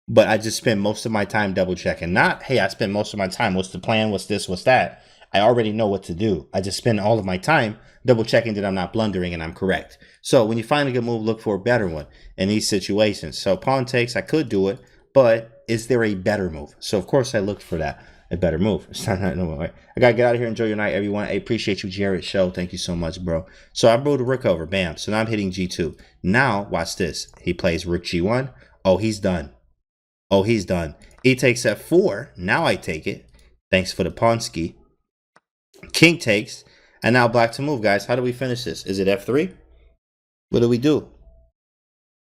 but I just spend most of my time double checking. Not, hey, I spend most of my time. What's the plan? What's this? What's that? I already know what to do. I just spend all of my time double checking that I'm not blundering and I'm correct. So when you find a good move, look for a better one in these situations. So pawn takes, I could do it, but is there a better move? So of course I looked for that, a better move. It's not no way. I gotta get out of here. Enjoy your night, everyone. I appreciate you, Jared Show. Thank you so much, bro. So I moved the rook over. Bam. So now I'm hitting g2. Now watch this. He plays rook g1. Oh, he's done. Oh, he's done. He takes f4. Now I take it. Thanks for the pawn ski. King takes, and now black to move, guys. How do we finish this? Is it f3? What do we do?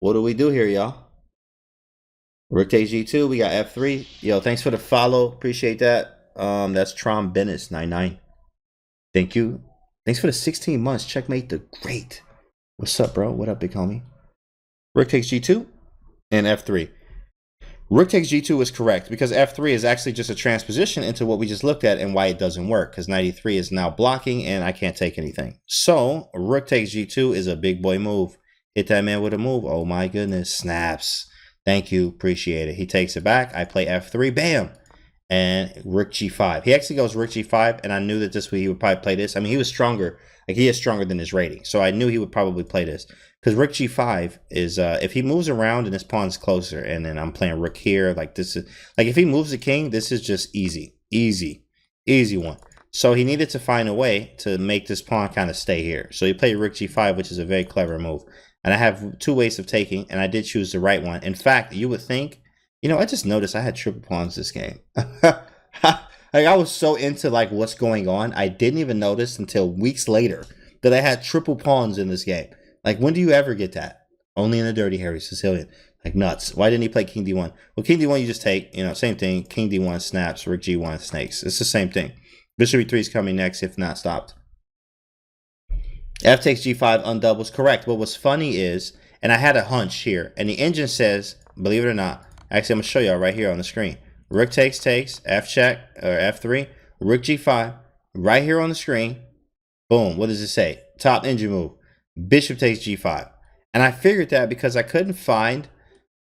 What do we do here, y'all? Rook takes g2. We got f3. Yo, thanks for the follow. Appreciate that. That's Trom Bennis 99. Thank you. Thanks for the 16 months. Checkmate the great. What's up, bro? What up, big homie? Rook takes g2 and f3. Rook takes g2 is correct because f3 is actually just a transposition into what we just looked at and why it doesn't work because knight e3 is now blocking and I can't take anything. So rook takes g2 is a big boy move. Hit that man with a move. Oh my goodness. Snaps. Thank you. Appreciate it. He takes it back. I play f3. Bam. And rook g5. He actually goes rook g5 and I knew that this week he would probably play this. I mean, he was stronger. Like he is stronger than his rating. So I knew he would probably play this. Because rook g5 is, if he moves around and his pawn's closer, and then I'm playing rook here, like this is, like if he moves the king, this is just easy, easy one. So he needed to find a way to make this pawn kind of stay here. So he played rook g5, which is a very clever move. And I have two ways of taking, and I did choose the right one. In fact, you would think, you know, I just noticed I had triple pawns this game. Like I was so into like what's going on, I didn't even notice until weeks later that I had triple pawns in this game. Like when do you ever get that? Only in the Dirty Harry Sicilian. Like nuts. Why didn't he play King D1? Well, King D1 you just take, same thing. King D1 snaps, Rook G1 snakes. It's the same thing. Bishop E3 is coming next if not stopped. F takes G5 undoubles. Correct. What was funny is, and I had a hunch here, and the engine says, believe it or not, actually I'm going to show y'all right here on the screen. Rook takes, F check, or F3, Rook G5, right here on the screen. Boom. What does it say? Top engine move. Bishop takes G5. And I figured that because I couldn't find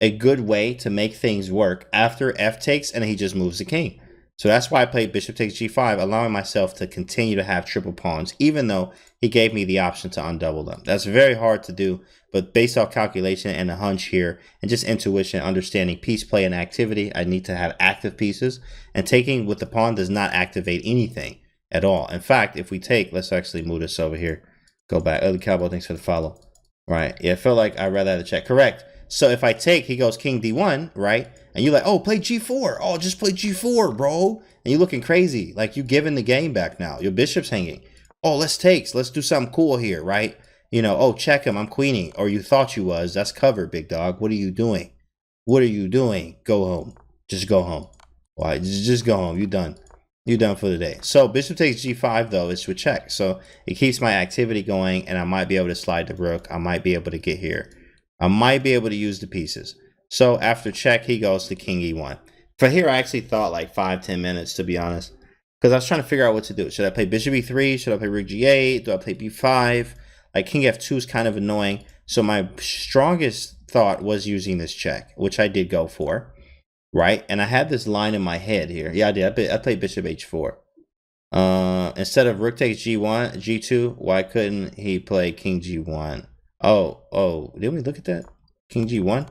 a good way to make things work after F takes and he just moves the king. So that's why I played Bishop takes G5, allowing myself to continue to have triple pawns, even though he gave me the option to undouble them. That's very hard to do, but based off calculation and a hunch here, and just intuition, understanding piece play and activity, I need to have active pieces, and taking with the pawn does not activate anything at all. In fact, if we take, let's actually move this over here. Go back. Early Cowboy, thanks for the follow. Right. Yeah, I feel like I'd rather have the check. Correct. So if I take, he goes King D1, right? And you're like, oh, play G4. Oh, just play G4, bro. And you're looking crazy. Like you giving the game back now. Your bishop's hanging. Oh, let's take. Let's do something cool here, right? Oh, check him. I'm queening. Or you thought you was. That's covered, big dog. What are you doing? What are you doing? Go home. Just go home. Why? Just go home. You done. You're done for the day. So bishop takes G5 though is to check. So it keeps my activity going and I might be able to slide the rook. I might be able to get here. I might be able to use the pieces. So after check, he goes to King E1. For here, I actually thought like 5-10 minutes to be honest. Because I was trying to figure out what to do. Should I play Bishop E3? Should I play Rook G8? Do I play B5? Like King F2 is kind of annoying. So my strongest thought was using this check, which I did go for. Right, and I had this line in my head here. Yeah, I did. I played Bishop H4. Instead of Rook takes G1, G2, why couldn't he play King G1? Oh, didn't we look at that? King G1?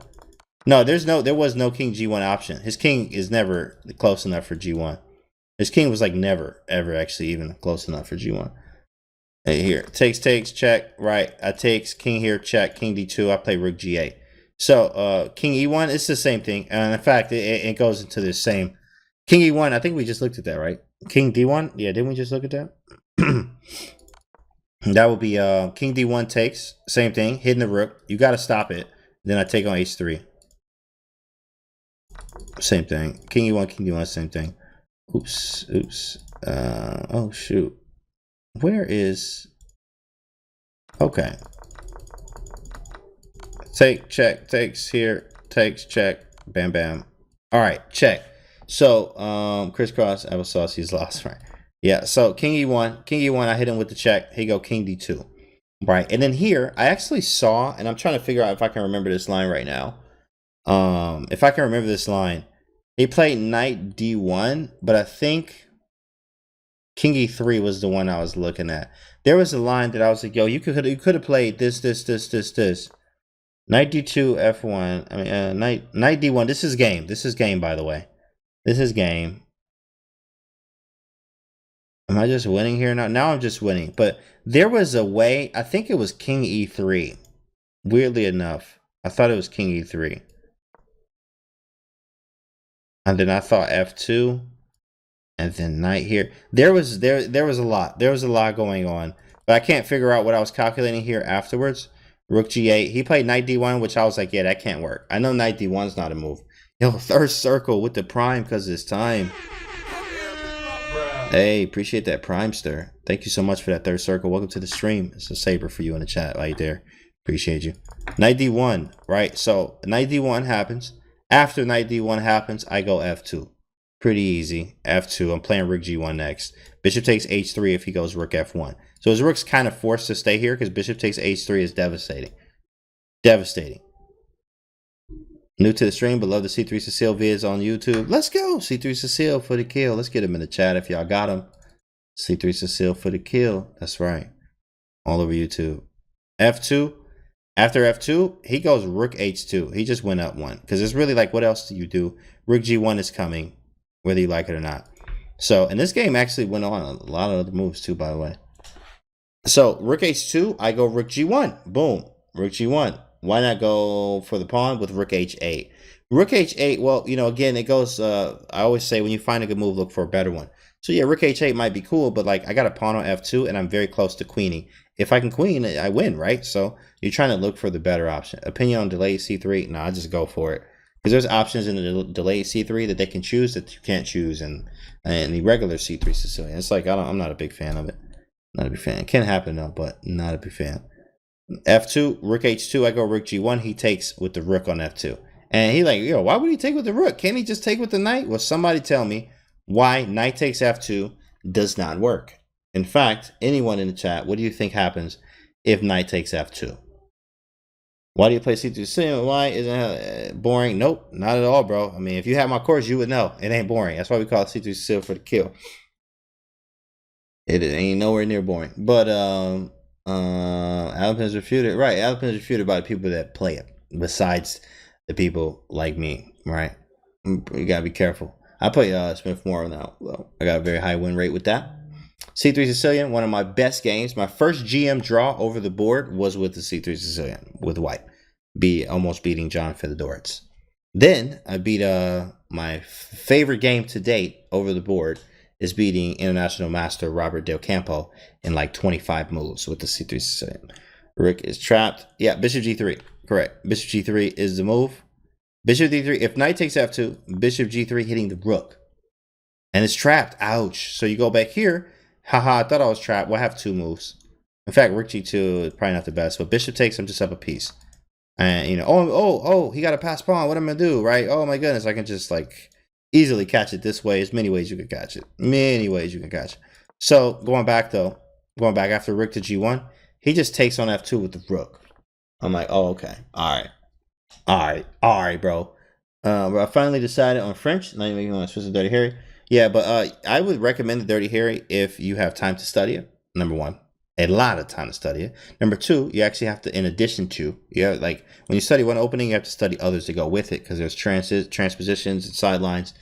No, there was no King G1 option. His king is never close enough for G1. His king was like never, ever actually even close enough for G1. Hey, here, takes, check. Right, I takes King here, check. King D2. I play Rook G8. So King E1, it's the same thing. And in fact, it goes into the same. King E1, I think we just looked at that, right? King D1, yeah, didn't we just look at that? That would be King D1 takes, same thing, hitting the rook. You got to stop it. Then I take on H3. Same thing. King E1, King D1, same thing. Oops. Oh, shoot. Where is... Okay. Take, check, takes here, takes, check, bam, bam. All right, check. So, crisscross, applesauce, he's lost, right? Yeah, so King E1, I hit him with the check. He go King D2, right? And then here, I actually saw, and I'm trying to figure out if I can remember this line right now. If I can remember this line, he played Knight D1, but I think King E3 was the one I was looking at. There was a line that I was like, yo, you could have played this. Knight D2, F1. I mean, Knight D1. This is game. This is game, by the way. This is game. Am I just winning here now? Now I'm just winning. But there was a way. I think it was King E3. Weirdly enough, I thought it was King E3. And then I thought F2. And then Knight here. There was a lot. There was a lot going on. But I can't figure out what I was calculating here afterwards. Rook G8. He played Knight D1, which I was like, yeah, that can't work. I know Knight D1's not a move. Yo, third circle with the prime because it's time. Hey, appreciate that Primester. Thank you so much for that third circle. Welcome to the stream. It's a saber for you in the chat right there. Appreciate you. Knight D1, right? So Knight D1 happens. After Knight D1 happens, I go F2. Pretty easy. F2. I'm playing Rook G1 next. Bishop takes H3 if he goes Rook F1. So his rook's kind of forced to stay here because Bishop takes H3 is devastating. Devastating. New to the stream, but love the C3 Cecile vids on YouTube. Let's go. C3 Cecile for the kill. Let's get him in the chat if y'all got him. C3 Cecile for the kill. That's right. All over YouTube. F2. After F2, he goes Rook H2. He just went up one. Because it's really like, what else do you do? Rook G1 is coming, whether you like it or not. So, and this game actually went on a lot of other moves too, by the way. So, Rook H2, I go Rook G1. Boom. Rook G1. Why not go for the pawn with Rook H8? Rook h8. Well, you know, again, it goes. I always say when you find a good move, look for a better one. So yeah, Rook h8 might be cool, but like I got a pawn on f2, and I'm very close to queening. If I can queen, I win, right? So you're trying to look for the better option. Opinion on delayed c3? No, I just go for it because there's options in the delayed c3 that they can choose that you can't choose, and the regular c3 Sicilian. It's like I'm not a big fan of it. Not a big fan. It can happen though, but not a big fan. F2, Rook H2. I go Rook G1. He takes with the Rook on F2. And he like, yo, why would he take with the Rook? Can't he just take with the Knight? Well, somebody tell me why Knight takes F2 does not work. In fact, anyone in the chat, what do you think happens if Knight takes F2? Why do you play C2? Why isn't it boring? Nope, not at all, bro. I mean, if you had my course, you would know it ain't boring. That's why we call it C2 for the kill. It ain't nowhere near boring. But Alpin's refuted. Right, Alpin's refuted by the people that play it. Besides the people like me, right? You gotta be careful. I play Smith Morrow now. Well, I got a very high win rate with that. C3 Sicilian, one of my best games. My first GM draw over the board was with the C3 Sicilian with white. Almost beating John Philidor's. Then I beat my favorite game to date over the board is beating international master Robert Del Campo in like 25 moves with the C3 Sicilian. Rick is trapped. Yeah, Bishop G3. Correct. Bishop G3 is the move. Bishop D3. If Knight takes F2, Bishop G3 hitting the Rook. And it's trapped. Ouch. So you go back here. Haha, I thought I was trapped. Well, I have two moves. In fact, Rook G2 is probably not the best. But Bishop takes, I'm just up a piece. And, you know, oh, he got a pass pawn. What am I going to do, right? Oh, my goodness. I can just, like, easily catch it this way. There's many ways you can catch it. Many ways you can catch it. So, going back after Rook to G1, he just takes on F2 with the Rook. I'm like, oh, okay. All right, bro. But I finally decided on French. Now you want to switch to Dirty Harry. Yeah, but I would recommend the Dirty Harry if you have time to study it. Number one, a lot of time to study it. Number two, you actually have to, in addition to, like when you study one opening, you have to study others to go with it because there's transpositions and sidelines.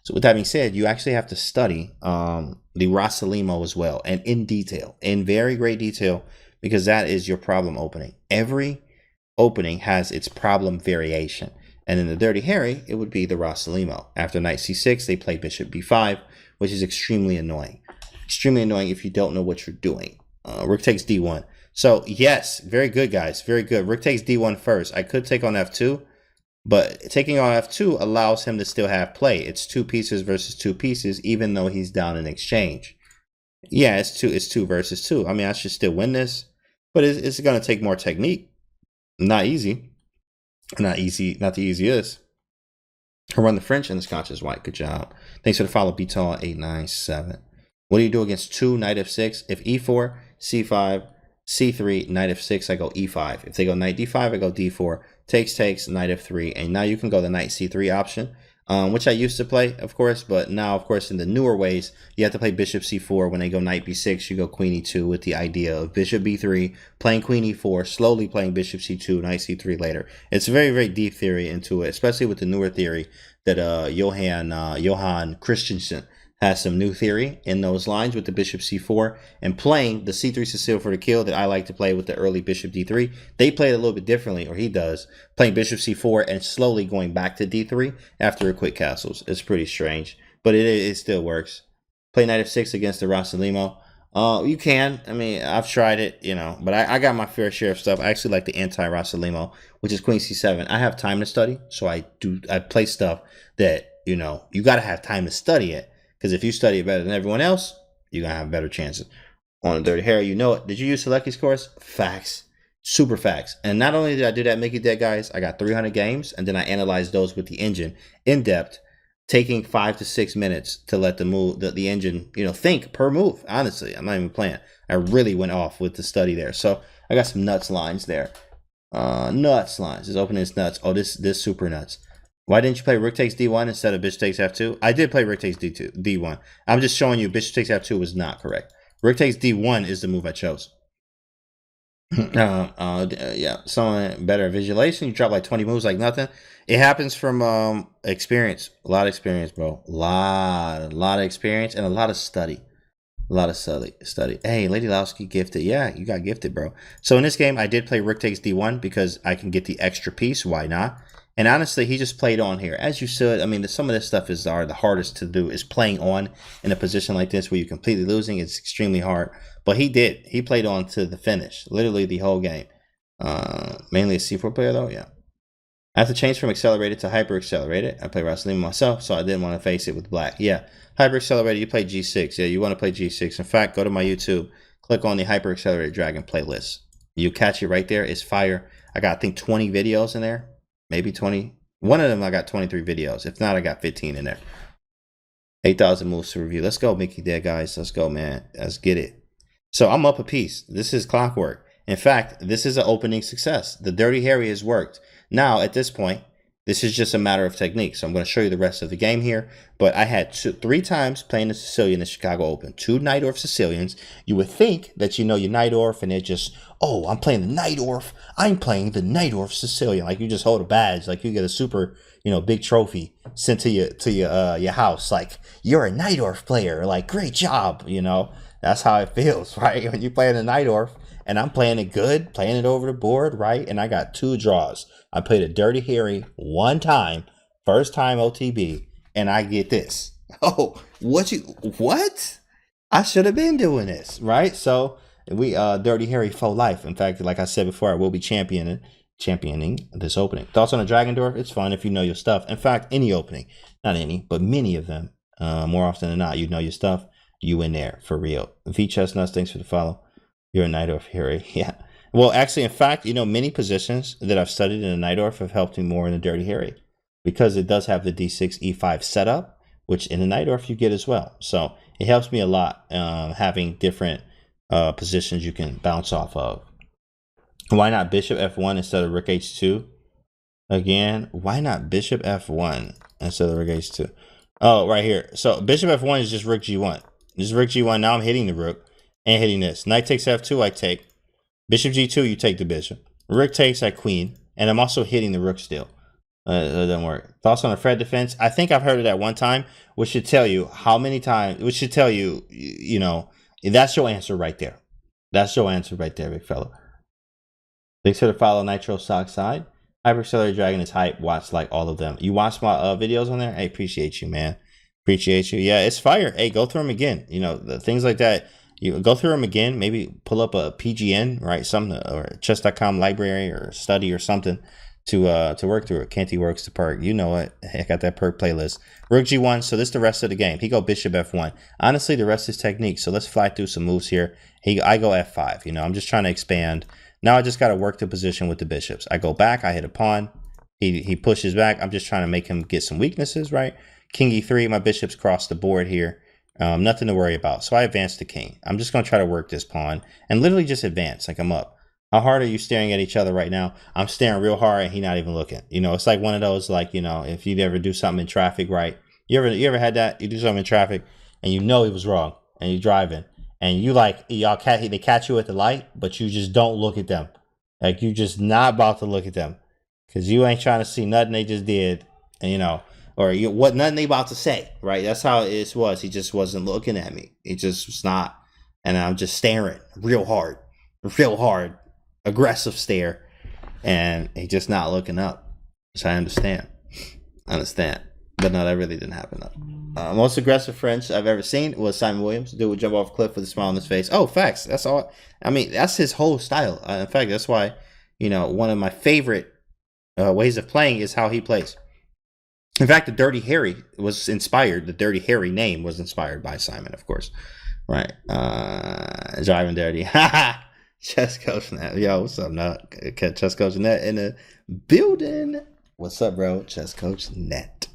So with that being said, you actually have to study the ROSSOLIMO as well, and in detail, in very great detail, because that is your problem opening. Every opening has its problem variation. And in the Dirty Harry, it would be the ROSSOLIMO. After knight c6, they play bishop b5, which is extremely annoying. Extremely annoying if you don't know what you're doing. Rook takes d1. So, yes, very good, guys. Very good. Rook takes d1 first. I could take on f2, but taking on f2 allows him to still have play. It's two pieces versus two pieces, even though he's down in exchange. Yeah, it's two versus two. I mean, I should still win this, but it's going to take more technique. Not easy. Not the easiest. I run the French and this conscious white. Good job. Thanks for the follow, BTall897. What do you do against 2, knight f6? If e4, c5, c3, knight f6, I go e5. If they go knight d5, I go d4. Takes, knight f3. And now you can go the knight c3 option, which I used to play, of course. But now, of course, in the newer ways, you have to play bishop c4. When they go knight b6, you go queen e2 with the idea of bishop b3, playing queen e4, slowly playing bishop c2, knight c3 later. It's a very, very deep theory into it, especially with the newer theory that Johan Christensen has some new theory in those lines with the bishop c4 and playing the c3 Sicilian for the kill that I like to play with the early bishop d3. They play it a little bit differently, or he does, playing bishop c4 and slowly going back to d3 after a quick castles. It's pretty strange, but it still works. Play knight f6 against the ROSSOLIMO. You can. I mean, I've tried it, you know, but I got my fair share of stuff. I actually like the anti-ROSSOLIMO, which is queen c7. I have time to study, so I play stuff that, you know, you got to have time to study it. Because if you study it better than everyone else, you're going to have better chances. On the Dirty Harry, you know it. Did you use Selecki's course? Facts. Super facts. And not only did I do that Mickey Dead, guys, I got 300 games, and then I analyzed those with the engine in depth, taking 5 to 6 minutes to let the engine, you know, think per move. Honestly, I'm not even playing. I really went off with the study there. So I got some nuts lines there. Nuts lines. This opening is nuts. Oh, this super nuts. Why didn't you play rook takes d1 instead of bishop takes f2? I did play rook takes d1. I'm just showing you bishop takes f2 was not correct. Rook takes d1 is the move I chose. Yeah, someone better visualization. You drop like 20 moves like nothing. It happens from experience. A lot of experience, bro. A lot of experience and a lot of study. A lot of study. Hey, Lady Lowski gifted. Yeah, you got gifted, bro. So in this game, I did play rook takes d1 because I can get the extra piece. Why not? And honestly, he just played on here, as you should. I mean, some of this stuff are the hardest to do, is playing on in a position like this where you're completely losing. It's extremely hard. But he did. He played on to the finish, literally the whole game. Mainly a C4 player, though, yeah. I have to change from accelerated to hyper accelerated. I play ROSSOLIMO myself, so I didn't want to face it with black. Yeah, hyper accelerated, you play G6. Yeah, you want to play G6. In fact, go to my YouTube, click on the hyper accelerated dragon playlist. You catch it right there. It's fire. I got, I think, 20 videos in there. Maybe 20. One of them, I got 23 videos. If not, I got 15 in there. 8,000 moves to review. Let's go, Mickey there, guys. Let's go, man. Let's get it. So I'm up a piece. This is clockwork. In fact, this is an opening success. The Dirty Harry has worked. Now, at this point, this is just a matter of technique. So I'm going to show you the rest of the game here. But I had 3 times playing the Sicilian in the Chicago Open. 2 Najdorf Sicilians. You would think that you know your Najdorf and they're just, oh, I'm playing the Najdorf. I'm playing the Najdorf Sicilian. Like you just hold a badge. Like you get a super, big trophy sent to your house. Like you're a Najdorf player. Like great job. That's how it feels, right? When you play the Najdorf. And I'm playing it good, playing it over the board, right? And I got 2 draws. I played a Dirty Harry 1 time, first time OTB, and I get this. Oh, what? I should have been doing this, right? So we Dirty Harry for life. In fact, like I said before, I will be championing this opening. Thoughts on a Dragendorf? It's fun if you know your stuff. In fact, any opening, not any, but many of them, more often than not, you know your stuff. You in there for real. V Chestnuts, thanks for the follow. You're a Najdorf Harry. Yeah. Well, actually, in fact, many positions that I've studied in a Najdorf have helped me more in the Dirty Harry because it does have the D6 E5 setup, which in a Najdorf you get as well. So it helps me a lot having different positions you can bounce off of. Why not Bishop F1 instead of Rook H2? Again, why not Bishop F1 instead of Rook H2? Oh, right here. So Bishop F1 is just Rook G1. This is Rook G1. Now I'm hitting the Rook. And hitting this. Knight takes F2, I take. Bishop G2, you take the bishop. Rook takes, I queen. And I'm also hitting the rook still. That doesn't work. Thoughts on the Fred defense? I think I've heard of that one time, which should tell you how many times, which should tell you, that's your answer right there. That's your answer right there, big fella. Thanks for the follow, Nitro Sock Side. Hyper Accelerated Dragon is hype. Watch like all of them. You watch my videos on there? Hey, appreciate you, man. Appreciate you. Yeah, it's fire. Hey, go through them again. The things like that. You go through them again, maybe pull up a PGN, right? Something, or chess.com library or study or something to work through it. Canty works the perk. You know it. I got that perk playlist. Rook G1. So this is the rest of the game. He go Bishop F1. Honestly, the rest is technique. So let's fly through some moves here. I go F5. I'm just trying to expand. Now I just got to work the position with the bishops. I go back. I hit a pawn. He pushes back. I'm just trying to make him get some weaknesses, right? King E3. My bishops cross the board here. Nothing to worry about. So I advance the king. I'm just going to try to work this pawn and literally just advance like I'm up. How hard are you staring at each other right now? I'm staring real hard and he not even looking. it's like one of those, like, if you ever do something in traffic, right? You ever had that? You do something in traffic and he was wrong and you're driving and they catch you at the light, but you just don't look at them. Like you just not about to look at them because you ain't trying to see nothing they just did. And or what nothing they about to say, right? That's how it was. He just wasn't looking at me. He just was not. And I'm just staring real hard, aggressive stare. And he just not looking up. So I understand. But no, that really didn't happen though. Most aggressive French I've ever seen was Simon Williams. Dude would jump off a cliff with a smile on his face. Oh, facts. That's all. I mean, that's his whole style. In fact, that's why, one of my favorite ways of playing is how he plays. In fact, the Dirty Harry was inspired. The Dirty Harry name was inspired by Simon, of course. Right. Driving Dirty. Chess Coach Net. Yo, what's up, Nut? Chess Coach Net in the building. What's up, bro? Chess Coach Net.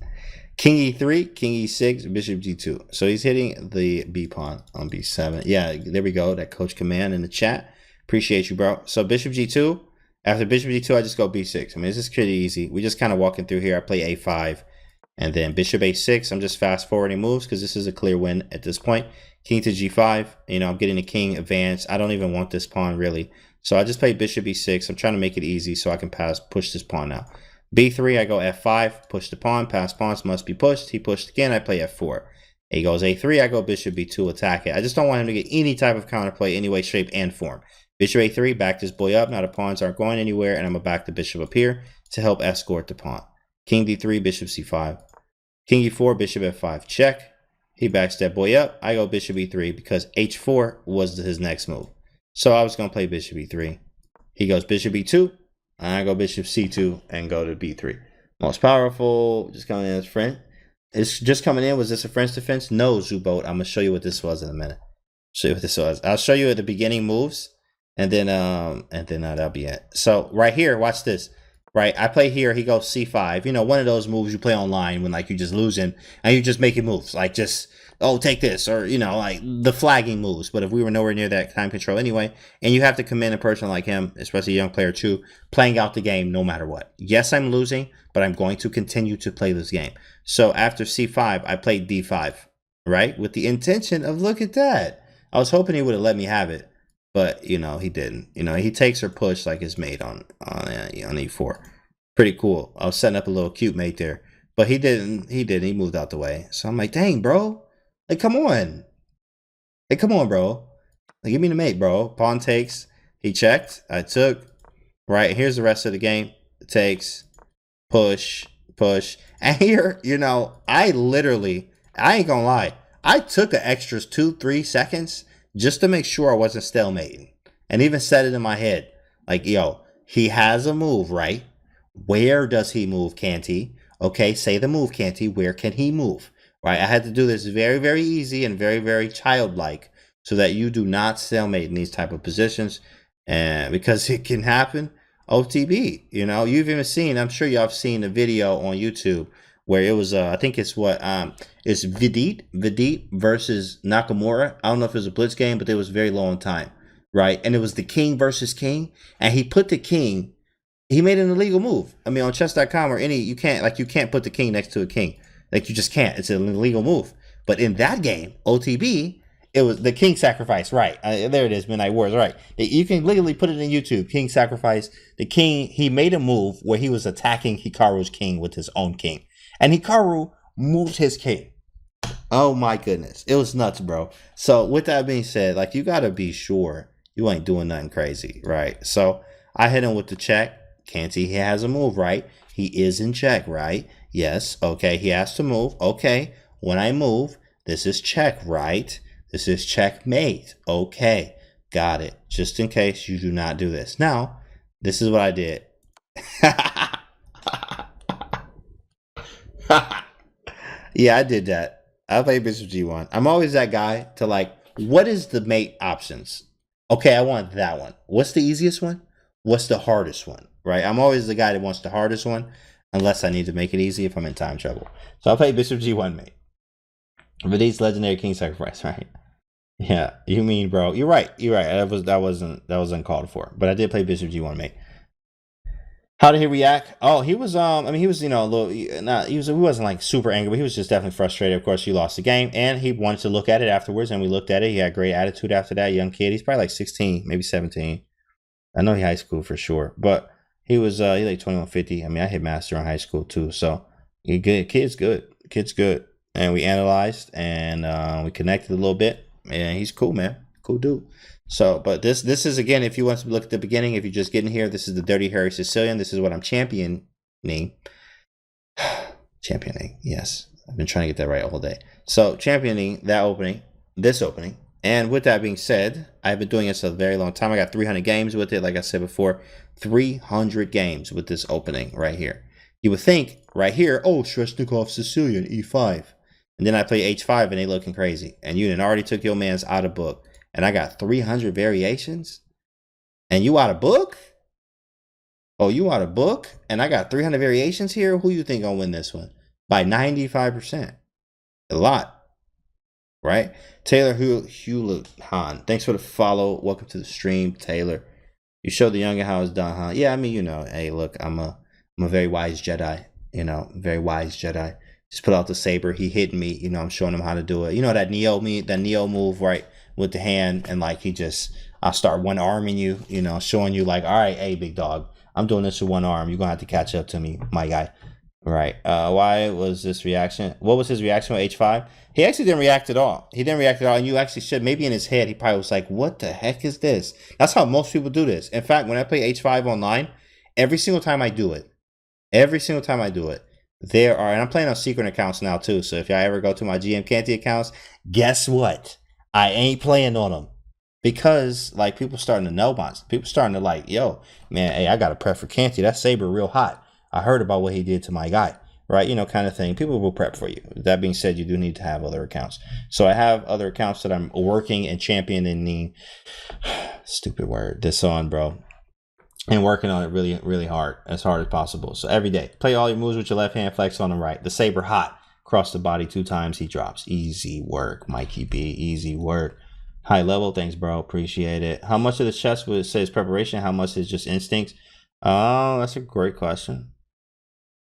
King E3, King E6, Bishop G2. So he's hitting the B pawn on B7. Yeah, there we go. That coach command in the chat. Appreciate you, bro. So Bishop G2. After Bishop G2, I just go B6. I mean, this is pretty easy. We just kind of walking through here. I play A5. And then Bishop A6, I'm just fast forwarding moves because this is a clear win at this point. King to G5, I'm getting the king advanced. I don't even want this pawn really. So I just play Bishop E6. I'm trying to make it easy so I can push this pawn now. B3, I go F5, push the pawn, pass pawns must be pushed. He pushed again, I play F4. He goes A3, I go Bishop B2, attack it. I just don't want him to get any type of counterplay, any way, shape, and form. Bishop A3, back this boy up. Now the pawns aren't going anywhere, and I'm going to back the bishop up here. to help escort the pawn. King d3, bishop c5. King e4, bishop f5. Check. He backs that boy up. I go bishop e3 because h4 was his next move. So I was going to play bishop e3. He goes bishop e2. I go bishop c2 and go to b3. Most powerful. Just coming in as friend. It's just coming in. Was this a French defense? No, Zuboat. I'm going to show you what this was in a minute. Show you what this was. I'll show you at the beginning moves. And then that'll be it. So right here, watch this. Right, I play here. He goes c5. You know, one of those moves you play online when like you just losing and you just making moves like just take this, or you know, like the flagging moves. But if we were nowhere near that time control anyway, and you have to come in a person like him, especially a young player too, playing out the game no matter what. Yes, I'm losing, but I'm going to continue to play this game. So after c5, I played d5, right, with the intention of look at that. I was hoping he would have let me have it. But, you know, he didn't. You know, he takes her push like his mate on e4. Pretty cool. I was setting up a little cute mate there. But he didn't. He moved out the way. So I'm like, dang, bro. Like, come on. Hey, come on, bro. Like, give me the mate, bro. Pawn takes. He checked. I took. Right. Here's the rest of the game. It takes. Push. Push. And here, you know, I ain't going to lie. I took an extra 2-3 seconds just to make sure I wasn't stalemating, and even said it in my head, like, yo, he has a move, right? Where does he move, can't he? Okay, say the move, can't he? Where can he move? Right, I had to do this very, very easy and very, very childlike so that you do not stalemate in these type of positions, and because it can happen. OTB, you know, you've even seen, I'm sure y'all have seen a video on YouTube where it was, I think it's it's Vidit versus Nakamura. I don't know if it was a blitz game, but it was very low on time, right? And it was the king versus king, and he put the king, he made an illegal move. I mean, on chess.com or you can't put the king next to a king. Like, you just can't. It's an illegal move. But in that game, OTB, it was the king sacrifice, right? There it is, Midnight Wars, right? You can legally put it in YouTube. King sacrifice. The king, he made a move where he was attacking Hikaru's king with his own king. And Hikaru moved his king. Oh my goodness. It was nuts, bro. So with that being said, like, you got to be sure you ain't doing nothing crazy, right? So I hit him with the check. Can't he has a move, right? He is in check, right? Yes. Okay. He has to move. Okay. When I move, this is check, right? This is checkmate. Okay. Got it. Just in case you do not do this. Now, this is what I did. Yeah, I did that. I played bishop g1. I'm always that guy to like, what is the mate options? Okay, I want that one. What's the easiest one? What's the hardest one? Right? I'm always the guy that wants the hardest one, unless I need to make it easy if I'm in time trouble. So I'll play bishop g1 mate. Vidit's legendary king sacrifice, right? Yeah, you mean, bro? You're right. You're right. That wasn't uncalled for. But I did play bishop g1 mate. How did he react? Oh, he was, I mean, he was, you know, a little, he wasn't like super angry, but he was just definitely frustrated. Of course, he lost the game, and he wanted to look at it afterwards, and we looked at it. He had great attitude after that. Young kid. He's probably like 16, maybe 17. I know he high school for sure, but he was, he like 2150. I mean, I hit master in high school too, so he good. Kid's good. Kid's good. And we analyzed, and we connected a little bit, and he's cool, man. Cool dude. So, but this is, again, if you want to look at the beginning, if you're just getting here, this is the Dirty Harry Sicilian. This is what I'm championing. Championing, yes. I've been trying to get that right all day. So, championing that opening, this opening. And with that being said, I've been doing this a very long time. I got 300 games with it. Like I said before, 300 games with this opening right here. You would think right here, oh, Shrestnikov Sicilian, E5. And then I play H5 and they looking crazy. And you done already took your man's out of book. And I got 300 variations. And you out of book? Oh, you out of book? And I got 300 variations here? Who you think gonna win this one? By 95%. A lot. Right? Taylor Hulahan. Thanks for the follow. Welcome to the stream, Taylor. You showed the younger how it's done, huh? Yeah, I mean, you know, hey, look, I'm a very wise Jedi. You know, very wise Jedi. Just put out the saber. He hit me. You know, I'm showing him how to do it. You know that Neo move, right? With the hand, and like I'll start one arming you, you know, showing you like, all right, hey, big dog, I'm doing this with one arm. You're gonna have to catch up to me, my guy. Right. Why was this reaction? What was his reaction with H5? He actually didn't react at all. He didn't react at all. And you actually should. Maybe in his head, he probably was like, what the heck is this? That's how most people do this. In fact, when I play H5 online, every single time I do it, Every single time I do it, there are, and I'm playing on secret accounts now too. So if y'all ever go to my GM Canty accounts, guess what? I ain't playing on them because like people starting to know mine. People starting to like, yo, man, hey, I got a prep for Canty. That Saber real hot. I heard about what he did to my guy, right? You know, kind of thing. People will prep for you. That being said, you do need to have other accounts. So I have other accounts that I'm working and championing the stupid word this on, bro. And working on it really, really hard as possible. So every day, play all your moves with your left hand, flex on the right. The Saber hot, cross the body 2 times, he drops. Easy work, Mikey B. Easy work. High level, thanks, bro. Appreciate it. How much of the chess would say is preparation? How much is just instincts? Oh, that's a great question.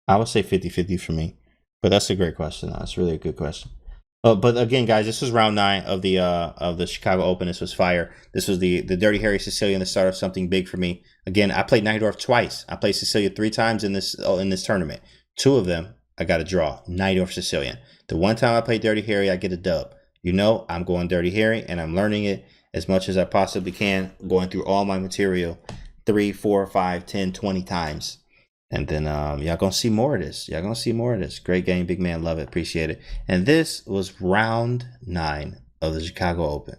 I would say 50-50 for me, but that's a great question. That's really a good question. But again, guys, this was round 9 of the Chicago Open. This was fire. This was the Dirty Harry Sicilian, the start of something big for me. Again, I played Najdorf twice. I played Sicilian 3 times in this tournament. 2 of them, I got a draw. Najdorf Sicilian. The one time I played Dirty Harry, I get a dub. You know, I'm going Dirty Harry, and I'm learning it as much as I possibly can, going through all my material 3, 4, 5, 10, 20 times. And then y'all gonna see more of this. Y'all gonna see more of this. Great game, big man. Love it. Appreciate it. And this was round 9 of the Chicago Open.